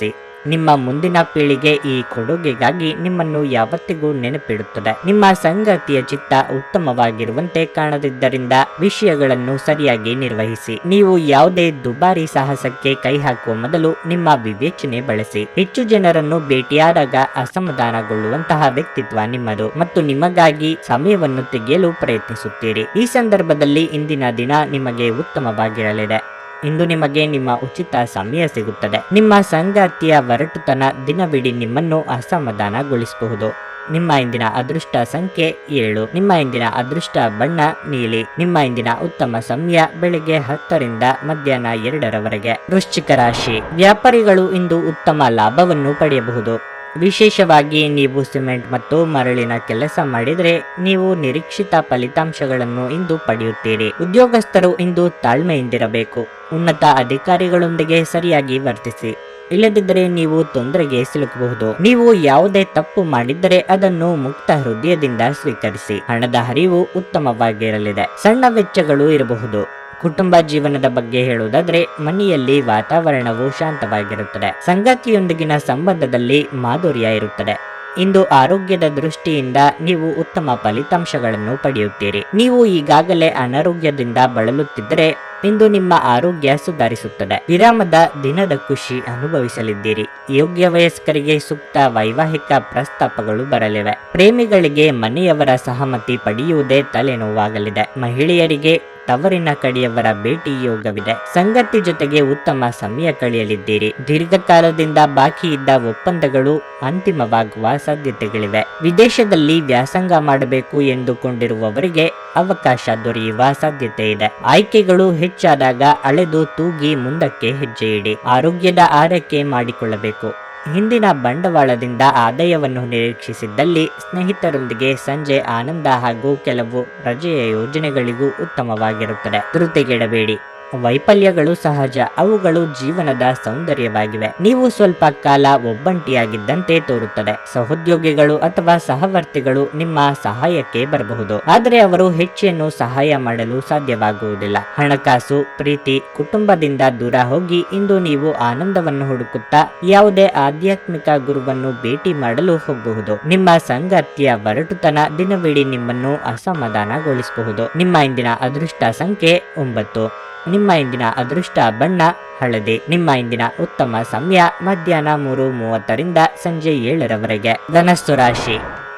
ನಿಮ್ಮ ಮುಂದಿನ ಪೀಳಿಗೆ ಈ ಕೊಡುಗೆಗಾಗಿ ನಿಮ್ಮನ್ನು ಯಾವತ್ತಿಗೂ ನೆನಪಿಡುತ್ತದೆ. ನಿಮ್ಮ ಸಂಗಾತಿಯ ಚಿತ್ತ ಉತ್ತಮವಾಗಿರುವಂತೆ ಕಾಣದಿದ್ದರಿಂದ ವಿಷಯಗಳನ್ನು ಸರಿಯಾಗಿ ನಿರ್ವಹಿಸಿ. ನೀವು ಯಾವುದೇ ದುಬಾರಿ ಸಾಹಸಕ್ಕೆ ಕೈ ಹಾಕುವ ಮೊದಲು ನಿಮ್ಮ ವಿವೇಚನೆ ಬಳಸಿ. ಹೆಚ್ಚು ಜನರನ್ನು ಭೇಟಿಯಾದಾಗ ಅಸಮಾಧಾನಗೊಳ್ಳುವಂತಹ ವ್ಯಕ್ತಿತ್ವ ನಿಮ್ಮದು ಮತ್ತು ನಿಮಗಾಗಿ ಸಮಯವನ್ನು ತೆಗೆಯಲು ಪ್ರಯತ್ನಿಸುತ್ತೀರಿ. ಈ ಸಂದರ್ಭದಲ್ಲಿ ಇಂದಿನ ದಿನ ನಿಮಗೆ ಉತ್ತಮವಾಗಿರಲಿದೆ. ಇಂದು ನಿಮಗೆ ನಿಮ್ಮ ಉಚಿತ ಸಮಯ ಸಿಗುತ್ತದೆ. ನಿಮ್ಮ ಸಂಗಾತಿಯ ಒರಟುತನ ದಿನವಿಡೀ ನಿಮ್ಮನ್ನು ಅಸಮಾಧಾನಗೊಳಿಸಬಹುದು. ನಿಮ್ಮ ಇಂದಿನ ಅದೃಷ್ಟ ಸಂಖ್ಯೆ 7. ನಿಮ್ಮ ಇಂದಿನ ಅದೃಷ್ಟ ಬಣ್ಣ ನೀಲಿ. ನಿಮ್ಮ ಇಂದಿನ ಉತ್ತಮ ಸಮಯ ಬೆಳಿಗ್ಗೆ 10 ರಿಂದ ಮಧ್ಯಾಹ್ನ 2 ವೃಶ್ಚಿಕ ರಾಶಿ. ವ್ಯಾಪಾರಿಗಳು ಇಂದು ಉತ್ತಮ ಲಾಭವನ್ನು ಪಡೆಯಬಹುದು. ವಿಶೇಷವಾಗಿ ನೀವು ಸಿಮೆಂಟ್ ಮತ್ತು ಮರಳಿನ ಕೆಲಸ ಮಾಡಿದರೆ ನೀವು ನಿರೀಕ್ಷಿತ ಫಲಿತಾಂಶಗಳನ್ನು ಇಂದು ಪಡೆಯುತ್ತೀರಿ. ಉದ್ಯೋಗಸ್ಥರು ಇಂದು ತಾಳ್ಮೆಯಿಂದಿರಬೇಕು. ಉನ್ನತ ಅಧಿಕಾರಿಗಳೊಂದಿಗೆ ಸರಿಯಾಗಿ ವರ್ತಿಸಿ, ಇಲ್ಲದಿದ್ದರೆ ನೀವು ತೊಂದರೆಗೆ ಸಿಲುಕಬಹುದು. ನೀವು ಯಾವುದೇ ತಪ್ಪು ಮಾಡಿದ್ದರೆ ಅದನ್ನು ಮುಕ್ತ ಹೃದಯದಿಂದ ಸ್ವೀಕರಿಸಿ. ಹಣದ ಹರಿವು ಉತ್ತಮವಾಗಿರಲಿದೆ. ಸಣ್ಣ ವೆಚ್ಚಗಳು ಇರಬಹುದು. ಕುಟುಂಬ ಜೀವನದ ಬಗ್ಗೆ ಹೇಳುವುದಾದ್ರೆ ಮನೆಯಲ್ಲಿ ವಾತಾವರಣವು ಶಾಂತವಾಗಿರುತ್ತದೆ. ಸಂಗಾತಿಯೊಂದಿಗಿನ ಸಂಬಂಧದಲ್ಲಿ ಮಾಧುರ್ಯ ಇರುತ್ತದೆ. ಇಂದು ಆರೋಗ್ಯದ ದೃಷ್ಟಿಯಿಂದ ನೀವು ಉತ್ತಮ ಫಲಿತಾಂಶಗಳನ್ನು ಪಡೆಯುತ್ತೀರಿ. ನೀವು ಈಗಾಗಲೇ ಅನಾರೋಗ್ಯದಿಂದ ಬಳಲುತ್ತಿದ್ದರೆ ಇಂದು ನಿಮ್ಮ ಆರೋಗ್ಯ ಸುಧಾರಿಸುತ್ತದೆ. ವಿರಾಮದ ದಿನದ ಖುಷಿ ಅನುಭವಿಸಲಿದ್ದೀರಿ. ಯೋಗ್ಯ ವಯಸ್ಕರಿಗೆ ಸೂಕ್ತ ವೈವಾಹಿಕ ಪ್ರಸ್ತಾಪಗಳು ಬರಲಿವೆ. ಪ್ರೇಮಿಗಳಿಗೆ ಮನೆಯವರ ಸಹಮತಿ ಪಡೆಯುವುದೇ ತಲೆನೋವಾಗಲಿದೆ. ಮಹಿಳೆಯರಿಗೆ ತವರಿನ ಕಡೆಯವರ ಭೇಟಿ ಯೋಗವಿದೆ. ಸಂಗತಿ ಜೊತೆಗೆ ಉತ್ತಮ ಸಮಯ ಕಳೆಯಲಿದ್ದೀರಿ. ದೀರ್ಘಕಾಲದಿಂದ ಬಾಕಿ ಇದ್ದ ಒಪ್ಪಂದಗಳು ಅಂತಿಮವಾಗುವ ಸಾಧ್ಯತೆಗಳಿವೆ. ವಿದೇಶದಲ್ಲಿ ವ್ಯಾಸಂಗ ಮಾಡಬೇಕು ಎಂದುಕೊಂಡಿರುವವರಿಗೆ ಅವಕಾಶ ದೊರೆಯುವ ಸಾಧ್ಯತೆ ಇದೆ. ಆಯ್ಕೆಗಳು ಹೆಚ್ಚಾದಾಗ ಅಳೆದು ತೂಗಿ ಮುಂದಕ್ಕೆ ಹೆಜ್ಜೆ ಇಡಿ. ಆರೋಗ್ಯದ ಆರೈಕೆ ಮಾಡಿಕೊಳ್ಳಬೇಕು. ಹಿಂದಿನ ಬಂಡವಾಳದಿಂದ ಆದಾಯವನ್ನು ನಿರೀಕ್ಷಿಸಿದ್ದಲ್ಲಿ ಸ್ನೇಹಿತರೊಂದಿಗೆ ಸಂಜೆ ಆನಂದ ಹಾಗೂ ಕೆಲವು ರಜೆಯ ಯೋಜನೆಗಳಿಗೂ ಉತ್ತಮವಾಗಿರುತ್ತದೆ. ಧೃತಿಗೆಡಬೇಡಿ. ವೈಫಲ್ಯಗಳು ಸಹಜ, ಅವುಗಳು ಜೀವನದ ಸೌಂದರ್ಯವಾಗಿವೆ. ನೀವು ಸ್ವಲ್ಪ ಕಾಲ ಒಬ್ಬಂಟಿಯಾಗಿದ್ದಂತೆ ತೋರುತ್ತದೆ. ಸಹೋದ್ಯೋಗಿಗಳು ಅಥವಾ ಸಹವರ್ತಿಗಳು ನಿಮ್ಮ ಸಹಾಯಕ್ಕೆ ಬರಬಹುದು, ಆದರೆ ಅವರು ಹೆಚ್ಚೇನು ಸಹಾಯ ಮಾಡಲು ಸಾಧ್ಯವಾಗುವುದಿಲ್ಲ. ಹಣಕಾಸು, ಪ್ರೀತಿ, ಕುಟುಂಬದಿಂದ ದೂರ ಹೋಗಿ ಇಂದು ನೀವು ಆನಂದವನ್ನು ಹುಡುಕುತ್ತಾ ಯಾವುದೇ ಆಧ್ಯಾತ್ಮಿಕ ಗುರುವನ್ನು ಭೇಟಿ ಮಾಡಲು ಹೋಗಬಹುದು. ನಿಮ್ಮ ಸಂಗಾತಿಯ ಒರಟುತನ ದಿನವಿಡೀ ನಿಮ್ಮನ್ನು ಅಸಮಾಧಾನಗೊಳಿಸಬಹುದು. ನಿಮ್ಮ ಇಂದಿನ ಅದೃಷ್ಟ ಸಂಖ್ಯೆ 9. ನಿಮ್ಮ ಇಂದಿನ ಅದೃಷ್ಟ ಬಣ್ಣ ಹಳದಿ. ನಿಮ್ಮ ಇಂದಿನ ಉತ್ತಮ ಸಮಯ ಮಧ್ಯಾಹ್ನ 3:30 ರಿಂದ ಸಂಜೆ 7 ಧನಸ್ಸು ರಾಶಿ.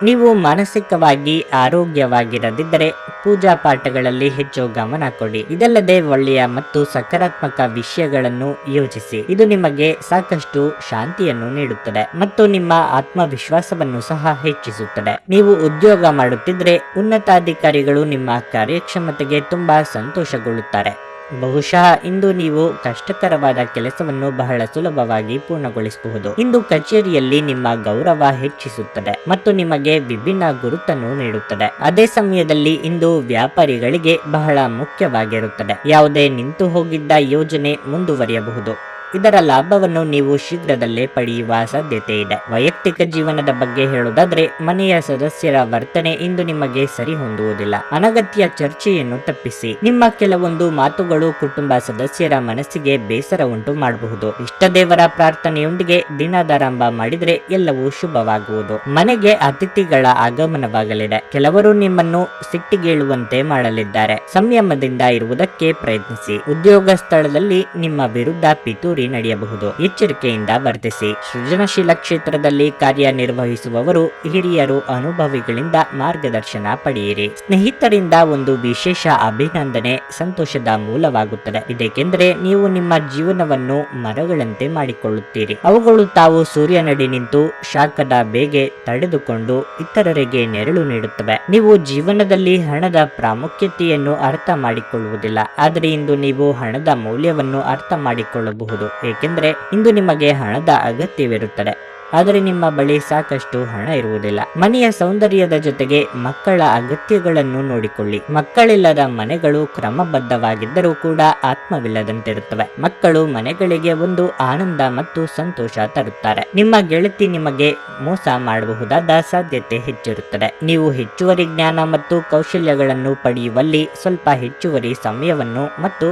ನೀವು ಮಾನಸಿಕವಾಗಿ ಆರೋಗ್ಯವಾಗಿರದಿದ್ದರೆ ಪೂಜಾ ಪಾಠಗಳಲ್ಲಿ ಹೆಚ್ಚು ಗಮನ ಕೊಡಿ. ಇದಲ್ಲದೆ ಒಳ್ಳೆಯ ಮತ್ತು ಸಕಾರಾತ್ಮಕ ವಿಷಯಗಳನ್ನು ಯೋಚಿಸಿ. ಇದು ನಿಮಗೆ ಸಾಕಷ್ಟು ಶಾಂತಿಯನ್ನು ನೀಡುತ್ತದೆ ಮತ್ತು ನಿಮ್ಮ ಆತ್ಮವಿಶ್ವಾಸವನ್ನು ಸಹ ಹೆಚ್ಚಿಸುತ್ತದೆ. ನೀವು ಉದ್ಯೋಗ ಮಾಡುತ್ತಿದ್ರೆ ಉನ್ನತಾಧಿಕಾರಿಗಳು ನಿಮ್ಮ ಕಾರ್ಯಕ್ಷಮತೆಗೆ ತುಂಬಾ ಸಂತೋಷಗೊಳ್ಳುತ್ತಾರೆ. ಬಹುಶಃ ಇಂದು ನೀವು ಕಷ್ಟಕರವಾದ ಕೆಲಸವನ್ನು ಬಹಳ ಸುಲಭವಾಗಿ ಪೂರ್ಣಗೊಳಿಸಬಹುದು. ಇಂದು ಕಚೇರಿಯಲ್ಲಿ ನಿಮ್ಮ ಗೌರವ ಹೆಚ್ಚಿಸುತ್ತದೆ ಮತ್ತು ನಿಮಗೆ ವಿಭಿನ್ನ ಗುರುತನ್ನು ನೀಡುತ್ತದೆ. ಅದೇ ಸಮಯದಲ್ಲಿ ಇಂದು ವ್ಯಾಪಾರಿಗಳಿಗೆ ಬಹಳ ಮುಖ್ಯವಾಗಿರುತ್ತದೆ. ಯಾವುದೇ ನಿಂತು ಹೋಗಿದ್ದ ಯೋಜನೆ ಮುಂದುವರಿಯಬಹುದು. ಇದರ ಲಾಭವನ್ನು ನೀವು ಶೀಘ್ರದಲ್ಲೇ ಪಡೆಯುವ ಸಾಧ್ಯತೆ ಇದೆ. ವೈಯಕ್ತಿಕ ಜೀವನದ ಬಗ್ಗೆ ಹೇಳುವುದಾದ್ರೆ, ಮನೆಯ ಸದಸ್ಯರ ವರ್ತನೆ ಇಂದು ನಿಮಗೆ ಸರಿ ಹೊಂದುವುದಿಲ್ಲ. ಅನಗತ್ಯ ಚರ್ಚೆಯನ್ನು ತಪ್ಪಿಸಿ. ನಿಮ್ಮ ಕೆಲವೊಂದು ಮಾತುಗಳು ಕುಟುಂಬ ಸದಸ್ಯರ ಮನಸ್ಸಿಗೆ ಬೇಸರ ಉಂಟು ಮಾಡಬಹುದು. ಇಷ್ಟ ದೇವರ ಪ್ರಾರ್ಥನೆಯೊಂದಿಗೆ ದಿನದಾರಂಭ ಮಾಡಿದ್ರೆ ಎಲ್ಲವೂ ಶುಭವಾಗುವುದು. ಮನೆಗೆ ಅತಿಥಿಗಳ ಆಗಮನವಾಗಲಿದೆ. ಕೆಲವರು ನಿಮ್ಮನ್ನು ಸಿಟ್ಟಿಗೇಳುವಂತೆ ಮಾಡಲಿದ್ದಾರೆ. ಸಂಯಮದಿಂದ ಇರುವುದಕ್ಕೆ ಪ್ರಯತ್ನಿಸಿ. ಉದ್ಯೋಗ ಸ್ಥಳದಲ್ಲಿ ನಿಮ್ಮ ವಿರುದ್ಧ ಪಿತೂರಿ ನಡೆಯಬಹುದು. ಎಚ್ಚರಿಕೆಯಿಂದ ವರ್ತಿಸಿ. ಸೃಜನಶೀಲ ಕ್ಷೇತ್ರದಲ್ಲಿ ಕಾರ್ಯನಿರ್ವಹಿಸುವವರು ಹಿರಿಯರು ಅನುಭವಿಗಳಿಂದ ಮಾರ್ಗದರ್ಶನ ಪಡೆಯಿರಿ. ಸ್ನೇಹಿತರಿಂದ ಒಂದು ವಿಶೇಷ ಅಭಿನಂದನೆ ಸಂತೋಷದ ಮೂಲವಾಗುತ್ತದೆ. ಇದಕ್ಕೆಂದರೆ ನೀವು ನಿಮ್ಮ ಜೀವನವನ್ನು ಮರಗಳಂತೆ ಮಾಡಿಕೊಳ್ಳುತ್ತೀರಿ. ಅವುಗಳು ತಾವು ಸೂರ್ಯನಡಿ ನಿಂತು ಶಾಖದ ಬೇಗೆ ತಡೆದುಕೊಂಡು ಇತರರಿಗೆ ನೆರಳು ನೀಡುತ್ತವೆ. ನೀವು ಜೀವನದಲ್ಲಿ ಹಣದ ಪ್ರಾಮುಖ್ಯತೆಯನ್ನು ಅರ್ಥ ಮಾಡಿಕೊಳ್ಳುವುದಿಲ್ಲ, ಆದರೆ ಇಂದು ನೀವು ಹಣದ ಮೌಲ್ಯವನ್ನು ಅರ್ಥ ಮಾಡಿಕೊಳ್ಳಬಹುದು. ಏಕೆಂದರೆ ಇಂದು ನಿಮಗೆ ಹಣದ ಅಗತ್ಯವಿರುತ್ತದೆ, ಆದರೆ ನಿಮ್ಮ ಬಳಿ ಸಾಕಷ್ಟು ಹಣ ಇರುವುದಿಲ್ಲ. ಮನೆಯ ಸೌಂದರ್ಯದ ಜೊತೆಗೆ ಮಕ್ಕಳ ಅಗತ್ಯಗಳನ್ನು ನೋಡಿಕೊಳ್ಳಿ. ಮಕ್ಕಳಿಲ್ಲದ ಮನೆಗಳು ಕ್ರಮಬದ್ಧವಾಗಿದ್ದರೂ ಕೂಡ ಆತ್ಮವಿಲ್ಲದಂತಿರುತ್ತವೆ. ಮಕ್ಕಳು ಮನೆಗಳಿಗೆ ಒಂದು ಆನಂದ ಮತ್ತು ಸಂತೋಷ ತರುತ್ತಾರೆ. ನಿಮ್ಮ ಗೆಳತಿ ನಿಮಗೆ ಮೋಸ ಮಾಡಬಹುದಾದ ಸಾಧ್ಯತೆ ಹೆಚ್ಚಿರುತ್ತದೆ. ನೀವು ಹೆಚ್ಚುವರಿ ಜ್ಞಾನ ಮತ್ತು ಕೌಶಲ್ಯಗಳನ್ನು ಪಡೆಯುವಲ್ಲಿ ಸ್ವಲ್ಪ ಹೆಚ್ಚುವರಿ ಸಮಯವನ್ನು ಮತ್ತು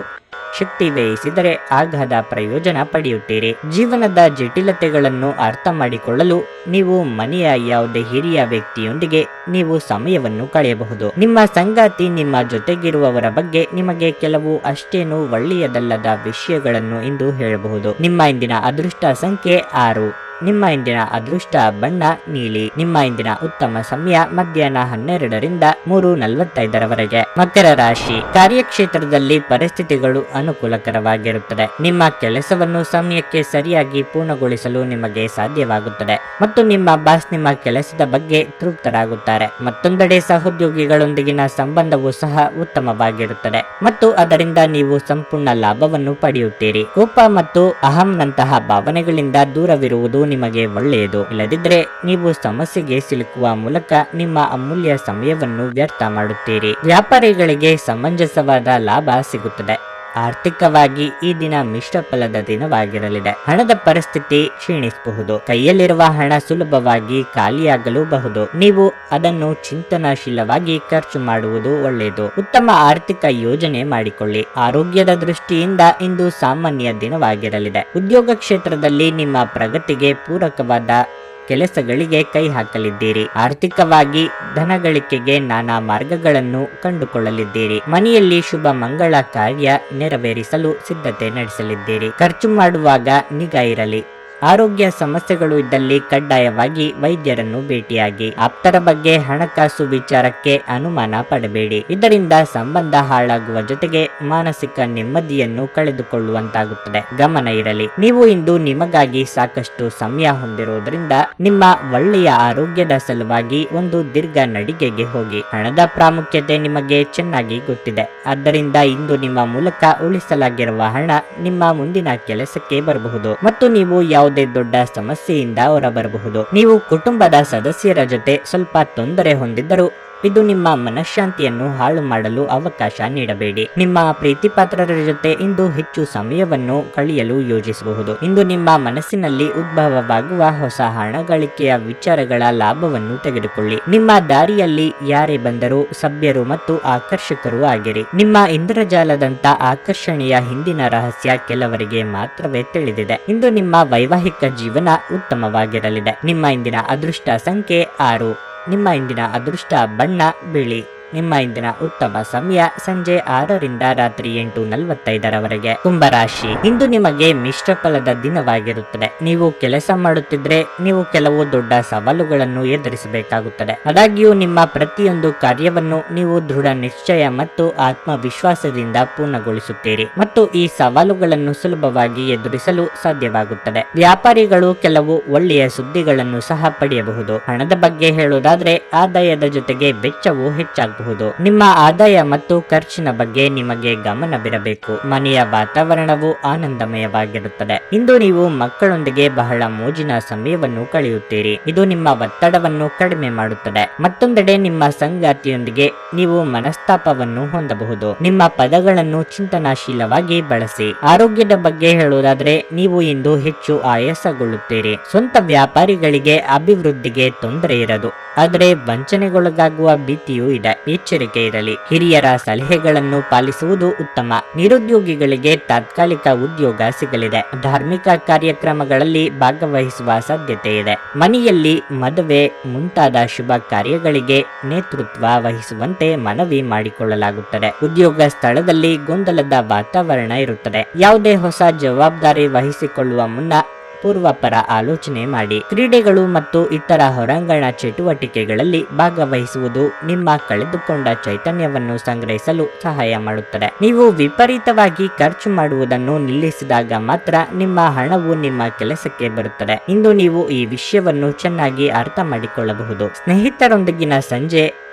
ಶಕ್ತಿ ವ್ಯಯಿಸಿದರೆ ಅಗಾಧ ಪ್ರಯೋಜನ ಪಡೆಯುತ್ತೀರಿ. ಜೀವನದ ಜಟಿಲತೆಗಳನ್ನು ಅರ್ಥ ಮಾಡಿಕೊಳ್ಳಲು ನೀವು ಮನೆಯ ಯಾವುದೇ ಹಿರಿಯ ವ್ಯಕ್ತಿಯೊಂದಿಗೆ ನೀವು ಸಮಯವನ್ನು ಕಳೆಯಬಹುದು. ನಿಮ್ಮ ಸಂಗಾತಿ ನಿಮ್ಮ ಜೊತೆಗಿರುವವರ ಬಗ್ಗೆ ನಿಮಗೆ ಕೆಲವು ಅಷ್ಟೇನು ಒಳ್ಳೆಯದಲ್ಲದ ವಿಷಯಗಳನ್ನು ಇಂದು ಹೇಳಬಹುದು. ನಿಮ್ಮ ಇಂದಿನ ಅದೃಷ್ಟ ಸಂಖ್ಯೆ 6. ನಿಮ್ಮ ಇಂದಿನ ಅದೃಷ್ಟ ಬಣ್ಣ ನೀಲಿ. ನಿಮ್ಮ ಇಂದಿನ ಉತ್ತಮ ಸಮಯ ಮಧ್ಯಾಹ್ನ 12ರಿಂದ 3:45ರವರೆಗೆ. ಮಕರ ರಾಶಿ. ಕಾರ್ಯಕ್ಷೇತ್ರದಲ್ಲಿ ಪರಿಸ್ಥಿತಿಗಳು ಅನುಕೂಲಕರವಾಗಿರುತ್ತದೆ. ನಿಮ್ಮ ಕೆಲಸವನ್ನು ಸಮಯಕ್ಕೆ ಸರಿಯಾಗಿ ಪೂರ್ಣಗೊಳಿಸಲು ನಿಮಗೆ ಸಾಧ್ಯವಾಗುತ್ತದೆ ಮತ್ತು ನಿಮ್ಮ ಬಾಸ್ ನಿಮ್ಮ ಕೆಲಸದ ಬಗ್ಗೆ ತೃಪ್ತರಾಗುತ್ತಾರೆ. ಮತ್ತೊಂದೆಡೆ ಸಹೋದ್ಯೋಗಿಗಳೊಂದಿಗಿನ ಸಂಬಂಧವೂ ಸಹ ಉತ್ತಮವಾಗಿರುತ್ತದೆ ಮತ್ತು ಅದರಿಂದ ನೀವು ಸಂಪೂರ್ಣ ಲಾಭವನ್ನು ಪಡೆಯುತ್ತೀರಿ. ಕೋಪ ಮತ್ತು ಅಹಂನಂತಹ ಭಾವನೆಗಳಿಂದ ದೂರವಿರುವುದು ನಿಮಗೆ ಒಳ್ಳೆಯದು. ಇಲ್ಲದಿದ್ದರೆ ನೀವು ಸಮಸ್ಯೆಗೆ ಸಿಲುಕುವ ಮೂಲಕ ನಿಮ್ಮ ಅಮೂಲ್ಯ ಸಮಯವನ್ನು ವ್ಯರ್ಥ ಮಾಡುತ್ತೀರಿ. ವ್ಯಾಪಾರಿಗಳಿಗೆ ಸಮಂಜಸವಾದ ಲಾಭ ಸಿಗುತ್ತದೆ. ಆರ್ಥಿಕವಾಗಿ ಈ ದಿನ ಮಿಶ್ರ ಫಲದ ದಿನವಾಗಿರಲಿದೆ. ಹಣದ ಪರಿಸ್ಥಿತಿ ಕ್ಷೀಣಿಸಬಹುದು. ಕೈಯಲ್ಲಿರುವ ಹಣ ಸುಲಭವಾಗಿ ಖಾಲಿಯಾಗಲೂಬಹುದು. ನೀವು ಅದನ್ನು ಚಿಂತನಾಶೀಲವಾಗಿ ಖರ್ಚು ಮಾಡುವುದು ಒಳ್ಳೆಯದು. ಉತ್ತಮ ಆರ್ಥಿಕ ಯೋಜನೆ ಮಾಡಿಕೊಳ್ಳಿ. ಆರೋಗ್ಯದ ದೃಷ್ಟಿಯಿಂದ ಇಂದು ಸಾಮಾನ್ಯ ದಿನವಾಗಿರಲಿದೆ. ಉದ್ಯೋಗ ಕ್ಷೇತ್ರದಲ್ಲಿ ನಿಮ್ಮ ಪ್ರಗತಿಗೆ ಪೂರಕವಾದ ಕೆಲಸಗಳಿಗೆ ಕೈ ಹಾಕಲಿದ್ದೀರಿ. ಆರ್ಥಿಕವಾಗಿ ಧನಗಳಿಕೆಗೆ ನಾನಾ ಮಾರ್ಗಗಳನ್ನು ಕಂಡುಕೊಳ್ಳಲಿದ್ದೀರಿ. ಮನೆಯಲ್ಲಿ ಶುಭ ಮಂಗಳ ಕಾರ್ಯ ನೆರವೇರಿಸಲು ಸಿದ್ಧತೆ ನಡೆಸಲಿದ್ದೀರಿ. ಖರ್ಚು ಮಾಡುವಾಗ ನಿಗಾ ಇರಲಿ. ಆರೋಗ್ಯ ಸಮಸ್ಯೆಗಳು ಇದ್ದಲ್ಲಿ ಕಡ್ಡಾಯವಾಗಿ ವೈದ್ಯರನ್ನು ಭೇಟಿಯಾಗಿ. ಆಪ್ತರ ಬಗ್ಗೆ ಹಣಕಾಸು ವಿಚಾರಕ್ಕೆ ಅನುಮಾನ ಪಡಬೇಡಿ. ಇದರಿಂದ ಸಂಬಂಧ ಹಾಳಾಗುವ ಜೊತೆಗೆ ಮಾನಸಿಕ ನೆಮ್ಮದಿಯನ್ನು ಕಳೆದುಕೊಳ್ಳುವಂತಾಗುತ್ತದೆ. ಗಮನ ಇರಲಿ. ನೀವು ಇಂದು ನಿಮಗಾಗಿ ಸಾಕಷ್ಟು ಸಮಯ ಹೊಂದಿರುವುದರಿಂದ ನಿಮ್ಮ ಒಳ್ಳೆಯ ಆರೋಗ್ಯದ ಸಲುವಾಗಿ ಒಂದು ದೀರ್ಘ ನಡಿಗೆಗೆ ಹೋಗಿ. ಹಣದ ಪ್ರಾಮುಖ್ಯತೆ ನಿಮಗೆ ಚೆನ್ನಾಗಿ ಗೊತ್ತಿದೆ. ಆದ್ದರಿಂದ ಇಂದು ನಿಮ್ಮ ಮೂಲಕ ಉಳಿಸಲಾಗಿರುವ ಹಣ ನಿಮ್ಮ ಮುಂದಿನ ಕೆಲಸಕ್ಕೆ ಬರಬಹುದು ಮತ್ತು ನೀವು ಯಾವುದೇ ದೊಡ್ಡ ಸಮಸ್ಯೆಯಿಂದ ಹೊರಬರಬಹುದು. ನೀವು ಕುಟುಂಬದ ಸದಸ್ಯರ ಜೊತೆ ಸ್ವಲ್ಪ ತೊಂದರೆ ಹೊಂದಿದ್ದರೂ ಇದು ನಿಮ್ಮ ಮನಃಶಾಂತಿಯನ್ನು ಹಾಳು ಮಾಡಲು ಅವಕಾಶ ನೀಡಬೇಡಿ. ನಿಮ್ಮ ಪ್ರೀತಿಪಾತ್ರರ ಜೊತೆ ಇಂದು ಹೆಚ್ಚು ಸಮಯವನ್ನು ಕಳೆಯಲು ಯೋಜಿಸಬಹುದು. ಇಂದು ನಿಮ್ಮ ಮನಸ್ಸಿನಲ್ಲಿ ಉದ್ಭವವಾಗುವ ಹೊಸ ಹಣ ಗಳಿಕೆಯ ವಿಚಾರಗಳ ಲಾಭವನ್ನು ತೆಗೆದುಕೊಳ್ಳಿ. ನಿಮ್ಮ ದಾರಿಯಲ್ಲಿ ಯಾರೇ ಬಂದರೂ ಸಭ್ಯರು ಮತ್ತು ಆಕರ್ಷಕರು ಆಗಿರಿ. ನಿಮ್ಮ ಇಂದ್ರಜಾಲದಂತ ಆಕರ್ಷಣೆಯ ಹಿಂದಿನ ರಹಸ್ಯ ಕೆಲವರಿಗೆ ಮಾತ್ರವೇ ತಿಳಿದಿದೆ. ಇಂದು ನಿಮ್ಮ ವೈವಾಹಿಕ ಜೀವನ ಉತ್ತಮವಾಗಿರಲಿದೆ. ನಿಮ್ಮ ಇಂದಿನ ಅದೃಷ್ಟ ಸಂಖ್ಯೆ 6. ನಿಮ್ಮ ಇಂದಿನ ಅದೃಷ್ಟ ಬಣ್ಣ ಬಿಳಿ. ನಿಮ್ಮ ಇಂದಿನ ಉತ್ತಮ ಸಮಯ ಸಂಜೆ 6ರಿಂದ ರಾತ್ರಿ 8:45ರವರೆಗೆ. ಕುಂಭರಾಶಿ. ಇಂದು ನಿಮಗೆ ಮಿಶ್ರ ಫಲದ ದಿನವಾಗಿರುತ್ತದೆ. ನೀವು ಕೆಲಸ ಮಾಡುತ್ತಿದ್ರೆ ನೀವು ಕೆಲವು ದೊಡ್ಡ ಸವಾಲುಗಳನ್ನು ಎದುರಿಸಬೇಕಾಗುತ್ತದೆ. ಆದಾಗ್ಯೂ ನಿಮ್ಮ ಪ್ರತಿಯೊಂದು ಕಾರ್ಯವನ್ನು ನೀವು ದೃಢ ನಿಶ್ಚಯ ಮತ್ತು ಆತ್ಮವಿಶ್ವಾಸದಿಂದ ಪೂರ್ಣಗೊಳಿಸುತ್ತೀರಿ ಮತ್ತು ಈ ಸವಾಲುಗಳನ್ನು ಸುಲಭವಾಗಿ ಎದುರಿಸಲು ಸಾಧ್ಯವಾಗುತ್ತದೆ. ವ್ಯಾಪಾರಿಗಳು ಕೆಲವು ಒಳ್ಳೆಯ ಸುದ್ದಿಗಳನ್ನು ಸಹ ಪಡೆಯಬಹುದು. ಹಣದ ಬಗ್ಗೆ ಹೇಳುವುದಾದ್ರೆ ಆದಾಯದ ಜೊತೆಗೆ ವೆಚ್ಚವು ಹೆಚ್ಚಾಗುತ್ತದೆ. ಮಾಡಬಹುದು. ನಿಮ್ಮ ಆದಾಯ ಮತ್ತು ಖರ್ಚಿನ ಬಗ್ಗೆ ನಿಮಗೆ ಗಮನವಿರಬೇಕು. ಮನೆಯ ವಾತಾವರಣವು ಆನಂದಮಯವಾಗಿರುತ್ತದೆ. ಇಂದು ನೀವು ಮಕ್ಕಳೊಂದಿಗೆ ಬಹಳ ಮೋಜಿನ ಸಮಯವನ್ನು ಕಳೆಯುತ್ತೀರಿ. ಇದು ನಿಮ್ಮ ಒತ್ತಡವನ್ನು ಕಡಿಮೆ ಮಾಡುತ್ತದೆ. ಮತ್ತೊಂದೆಡೆ ನಿಮ್ಮ ಸಂಗಾತಿಯೊಂದಿಗೆ ನೀವು ಮನಸ್ತಾಪವನ್ನು ಹೊಂದಬಹುದು. ನಿಮ್ಮ ಪದಗಳನ್ನು ಚಿಂತನಾಶೀಲವಾಗಿ ಬಳಸಿ. ಆರೋಗ್ಯದ ಬಗ್ಗೆ ಹೇಳುವುದಾದ್ರೆ ನೀವು ಇಂದು ಹೆಚ್ಚು ಆಯಾಸಗೊಳ್ಳುತ್ತೀರಿ. ಸ್ವಂತ ವ್ಯಾಪಾರಿಗಳಿಗೆ ಅಭಿವೃದ್ಧಿಗೆ ತೊಂದರೆ ಇರದು, ಆದರೆ ವಂಚನೆಗೊಳಗಾಗುವ ಭೀತಿಯೂ ಇದೆ. ಎಚ್ಚರಿಕೆ ಇರಲಿ. ಹಿರಿಯರ ಸಲಹೆಗಳನ್ನು ಪಾಲಿಸುವುದು ಉತ್ತಮ. ನಿರುದ್ಯೋಗಿಗಳಿಗೆ ತಾತ್ಕಾಲಿಕ ಉದ್ಯೋಗ ಸಿಗಲಿದೆ. ಧಾರ್ಮಿಕ ಕಾರ್ಯಕ್ರಮಗಳಲ್ಲಿ ಭಾಗವಹಿಸುವ ಸಾಧ್ಯತೆ ಇದೆ. ಮನೆಯಲ್ಲಿ ಮದುವೆ ಮುಂತಾದ ಶುಭ ಕಾರ್ಯಗಳಿಗೆ ನೇತೃತ್ವ ವಹಿಸುವಂತೆ ಮನವಿ ಮಾಡಿಕೊಳ್ಳಲಾಗುತ್ತದೆ. ಉದ್ಯೋಗ ಸ್ಥಳದಲ್ಲಿ ಗೊಂದಲದ ವಾತಾವರಣ ಇರುತ್ತದೆ. ಯಾವುದೇ ಹೊಸ ಜವಾಬ್ದಾರಿ ವಹಿಸಿಕೊಳ್ಳುವ ಮುನ್ನ ಪೂರ್ವಪರ ಆಲೋಚನೆ ಮಾಡಿ. ಕ್ರೀಡೆಗಳು ಮತ್ತು ಇತರ ಹೊರಾಂಗಣ ಚಟುವಟಿಕೆಗಳಲ್ಲಿ ಭಾಗವಹಿಸುವುದು ನಿಮ್ಮ ಕಳೆದುಕೊಂಡ ಚೈತನ್ಯವನ್ನು ಸಂಗ್ರಹಿಸಲು ಸಹಾಯ ಮಾಡುತ್ತದೆ. ನೀವು ವಿಪರೀತವಾಗಿ ಖರ್ಚು ಮಾಡುವುದನ್ನು ನಿಲ್ಲಿಸಿದಾಗ ಮಾತ್ರ ನಿಮ್ಮ ಹಣವು ನಿಮ್ಮ ಕೆಲಸಕ್ಕೆ ಬರುತ್ತದೆ. ಇಂದು ನೀವು ಈ ವಿಷಯವನ್ನು ಚೆನ್ನಾಗಿ ಅರ್ಥ ಮಾಡಿಕೊಳ್ಳಬಹುದು. ಸ್ನೇಹಿತರೊಂದಿಗಿನ ಸಂಜೆ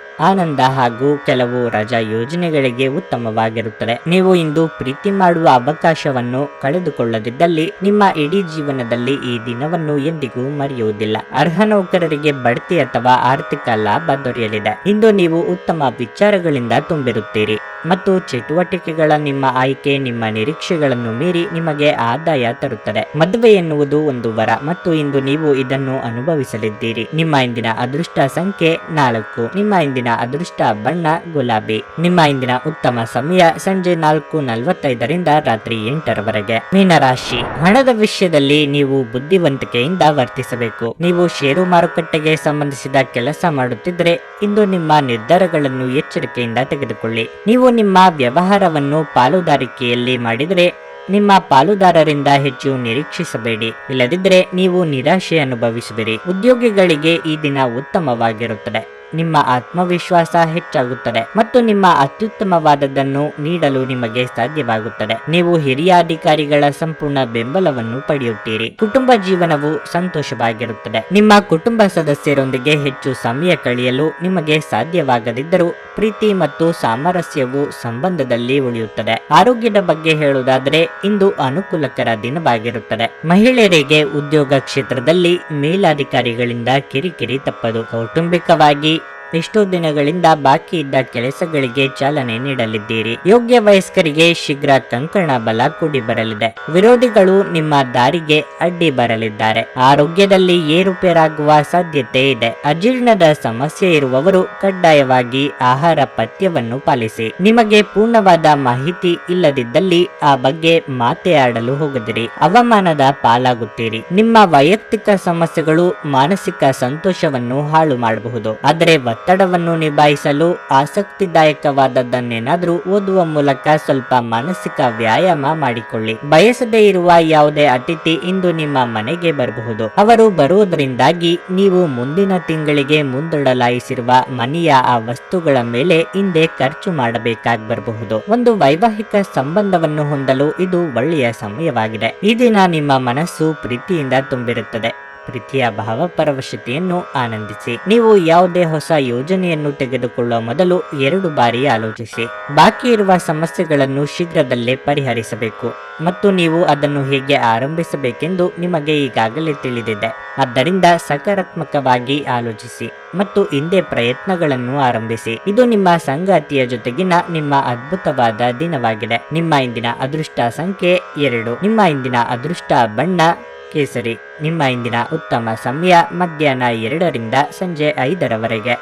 ಆನಂದ ಹಾಗೂ ಕೆಲವು ರಜಾ ಯೋಜನೆಗಳಿಗೆ ಉತ್ತಮವಾಗಿರುತ್ತದೆ. ನೀವು ಇಂದು ಪ್ರೀತಿ ಮಾಡುವ ಅವಕಾಶವನ್ನು ಕಳೆದುಕೊಳ್ಳದಿದ್ದಲ್ಲಿ ನಿಮ್ಮ ಇಡೀ ಜೀವನದಲ್ಲಿ ಈ ದಿನವನ್ನು ಎಂದಿಗೂ ಮರೆಯುವುದಿಲ್ಲ. ಅರ್ಹ ನೌಕರರಿಗೆ ಬಡ್ತಿ ಅಥವಾ ಆರ್ಥಿಕ ಲಾಭ ದೊರೆಯಲಿದೆ. ಇಂದು ನೀವು ಉತ್ತಮ ವಿಚಾರಗಳಿಂದ ತುಂಬಿರುತ್ತೀರಿ ಮತ್ತು ಚಟುವಟಿಕೆಗಳ ನಿಮ್ಮ ಆಯ್ಕೆ ನಿಮ್ಮ ನಿರೀಕ್ಷೆಗಳನ್ನು ಮೀರಿ ನಿಮಗೆ ಆದಾಯ ತರುತ್ತದೆ. ಮದುವೆ ಎನ್ನುವುದು ಒಂದು ವರ ಮತ್ತು ಇಂದು ನೀವು ಇದನ್ನು ಅನುಭವಿಸಲಿದ್ದೀರಿ. ನಿಮ್ಮ ಇಂದಿನ ಅದೃಷ್ಟ ಸಂಖ್ಯೆ 4. ನಿಮ್ಮ ಇಂದಿನ ಅದೃಷ್ಟ ಬಣ್ಣ ಗುಲಾಬಿ. ನಿಮ್ಮ ಇಂದಿನ ಉತ್ತಮ ಸಮಯ ಸಂಜೆ 4:45ರಿಂದ ರಾತ್ರಿ 8ರವರೆಗೆ. ಮೀನರಾಶಿ. ಹಣದ ವಿಷಯದಲ್ಲಿ ನೀವು ಬುದ್ಧಿವಂತಿಕೆಯಿಂದ ವರ್ತಿಸಬೇಕು. ನೀವು ಷೇರು ಮಾರುಕಟ್ಟೆಗೆ ಸಂಬಂಧಿಸಿದ ಕೆಲಸ ಮಾಡುತ್ತಿದ್ದರೆ ಇಂದು ನಿಮ್ಮ ನಿರ್ಧಾರಗಳನ್ನು ಎಚ್ಚರಿಕೆಯಿಂದ ತೆಗೆದುಕೊಳ್ಳಿ. ನೀವು ನಿಮ್ಮ ವ್ಯವಹಾರವನ್ನು ಪಾಲುದಾರಿಕೆಯಲ್ಲಿ ಮಾಡಿದರೆ ನಿಮ್ಮ ಪಾಲುದಾರರಿಂದ ಹೆಚ್ಚು ನಿರೀಕ್ಷಿಸಬೇಡಿ, ಇಲ್ಲದಿದ್ದರೆ ನೀವು ನಿರಾಶೆ ಅನುಭವಿಸುವಿರಿ. ಉದ್ಯೋಗಿಗಳಿಗೆ ಈ ದಿನ ಉತ್ತಮವಾಗಿರುತ್ತದೆ. ನಿಮ್ಮ ಆತ್ಮವಿಶ್ವಾಸ ಹೆಚ್ಚಾಗುತ್ತದೆ ಮತ್ತು ನಿಮ್ಮ ಅತ್ಯುತ್ತಮವಾದದ್ದನ್ನು ನೀಡಲು ನಿಮಗೆ ಸಾಧ್ಯವಾಗುತ್ತದೆ. ನೀವು ಹಿರಿಯ ಅಧಿಕಾರಿಗಳ ಸಂಪೂರ್ಣ ಬೆಂಬಲವನ್ನು ಪಡೆಯುತ್ತೀರಿ. ಕುಟುಂಬ ಜೀವನವು ಸಂತೋಷವಾಗಿರುತ್ತದೆ. ನಿಮ್ಮ ಕುಟುಂಬ ಸದಸ್ಯರೊಂದಿಗೆ ಹೆಚ್ಚು ಸಮಯ ಕಳೆಯಲು ನಿಮಗೆ ಸಾಧ್ಯವಾಗದಿದ್ದರೂ ಪ್ರೀತಿ ಮತ್ತು ಸಾಮರಸ್ಯವು ಸಂಬಂಧದಲ್ಲಿ ಉಳಿಯುತ್ತದೆ. ಆರೋಗ್ಯದ ಬಗ್ಗೆ ಹೇಳುವುದಾದರೆ ಇಂದು ಅನುಕೂಲಕರ ದಿನವಾಗಿರುತ್ತದೆ. ಮಹಿಳೆಯರಿಗೆ ಉದ್ಯೋಗ ಕ್ಷೇತ್ರದಲ್ಲಿ ಮೇಲಾಧಿಕಾರಿಗಳಿಂದ ಕಿರಿಕಿರಿ ತಪ್ಪದು. ಕೌಟುಂಬಿಕವಾಗಿ ಎಷ್ಟೋ ದಿನಗಳಿಂದ ಬಾಕಿ ಇದ್ದ ಕೆಲಸಗಳಿಗೆ ಚಾಲನೆ ನೀಡಲಿದ್ದೀರಿ. ಯೋಗ್ಯ ವಯಸ್ಕರಿಗೆ ಶೀಘ್ರ ಕಂಕಣ ಬಲ ಕೂಡಿ ಬರಲಿದೆ. ವಿರೋಧಿಗಳು ನಿಮ್ಮ ದಾರಿಗೆ ಅಡ್ಡಿ ಬರಲಿದ್ದಾರೆ. ಆರೋಗ್ಯದಲ್ಲಿ ಏರುಪೇರಾಗುವ ಸಾಧ್ಯತೆ ಇದೆ. ಅಜೀರ್ಣದ ಸಮಸ್ಯೆ ಇರುವವರು ಕಡ್ಡಾಯವಾಗಿ ಆಹಾರ ಪಥ್ಯವನ್ನು ಪಾಲಿಸಿ. ನಿಮಗೆ ಪೂರ್ಣವಾದ ಮಾಹಿತಿ ಇಲ್ಲದಿದ್ದಲ್ಲಿ ಆ ಬಗ್ಗೆ ಮಾತೇ ಆಡಲು ಹೋಗದಿರಿ. ಅವಮಾನದ ಪಾಲಾಗುತ್ತೀರಿ. ನಿಮ್ಮ ವೈಯಕ್ತಿಕ ಸಮಸ್ಯೆಗಳು ಮಾನಸಿಕ ಸಂತೋಷವನ್ನು ಹಾಳು ಮಾಡಬಹುದು. ಆದರೆ ಒತ್ತಡವನ್ನು ನಿಭಾಯಿಸಲು ಆಸಕ್ತಿದಾಯಕವಾದದ್ದನ್ನೇನಾದ್ರೂ ಓದುವ ಮೂಲಕ ಸ್ವಲ್ಪ ಮಾನಸಿಕ ವ್ಯಾಯಾಮ ಮಾಡಿಕೊಳ್ಳಿ. ಬಯಸದೇ ಇರುವ ಯಾವುದೇ ಅತಿಥಿ ಇಂದು ನಿಮ್ಮ ಮನೆಗೆ ಬರಬಹುದು. ಅವರು ಬರುವುದರಿಂದಾಗಿ ನೀವು ಮುಂದಿನ ತಿಂಗಳಿಗೆ ಮುಂದೂಡಲಾಯಿಸಿರುವ ಮನೆಯ ಆ ವಸ್ತುಗಳ ಮೇಲೆ ಹಿಂದೆ ಖರ್ಚು ಮಾಡಬೇಕಾಗಿ ಬರಬಹುದು. ಒಂದು ವೈವಾಹಿಕ ಸಂಬಂಧವನ್ನು ಹೊಂದಲು ಇದು ಒಳ್ಳೆಯ ಸಮಯವಾಗಿದೆ. ಈ ದಿನ ನಿಮ್ಮ ಮನಸ್ಸು ಪ್ರೀತಿಯಿಂದ ತುಂಬಿರುತ್ತದೆ. ಪ್ರೀತಿಯ ಭಾವಪರವಶತೆಯನ್ನು ಆನಂದಿಸಿ. ನೀವು ಯಾವುದೇ ಹೊಸ ಯೋಜನೆಯನ್ನು ತೆಗೆದುಕೊಳ್ಳುವ ಮೊದಲು 2 ಬಾರಿ ಆಲೋಚಿಸಿ. ಬಾಕಿ ಇರುವ ಸಮಸ್ಯೆಗಳನ್ನು ಶೀಘ್ರದಲ್ಲೇ ಪರಿಹರಿಸಬೇಕು ಮತ್ತು ನೀವು ಅದನ್ನು ಹೇಗೆ ಆರಂಭಿಸಬೇಕೆಂದು ನಿಮಗೆ ಈಗಾಗಲೇ ತಿಳಿದಿದೆ. ಆದ್ದರಿಂದ ಸಕಾರಾತ್ಮಕವಾಗಿ ಆಲೋಚಿಸಿ ಮತ್ತು ಹಿಂದೆ ಪ್ರಯತ್ನಗಳನ್ನು ಆರಂಭಿಸಿ. ಇದು ನಿಮ್ಮ ಸಂಗಾತಿಯ ಜೊತೆಗಿನ ನಿಮ್ಮ ಅದ್ಭುತವಾದ ದಿನವಾಗಿದೆ. ನಿಮ್ಮ ಇಂದಿನ ಅದೃಷ್ಟ ಸಂಖ್ಯೆ 2. ನಿಮ್ಮ ಇಂದಿನ ಅದೃಷ್ಟ ಬಣ್ಣ ಕೇಸರಿ. ನಿಮ್ಮ ಇಂದಿನ ಉತ್ತಮ ಸಮಯ ಮಧ್ಯಾಹ್ನ 2ರಿಂದ ಸಂಜೆ 5ರವರೆಗೆ.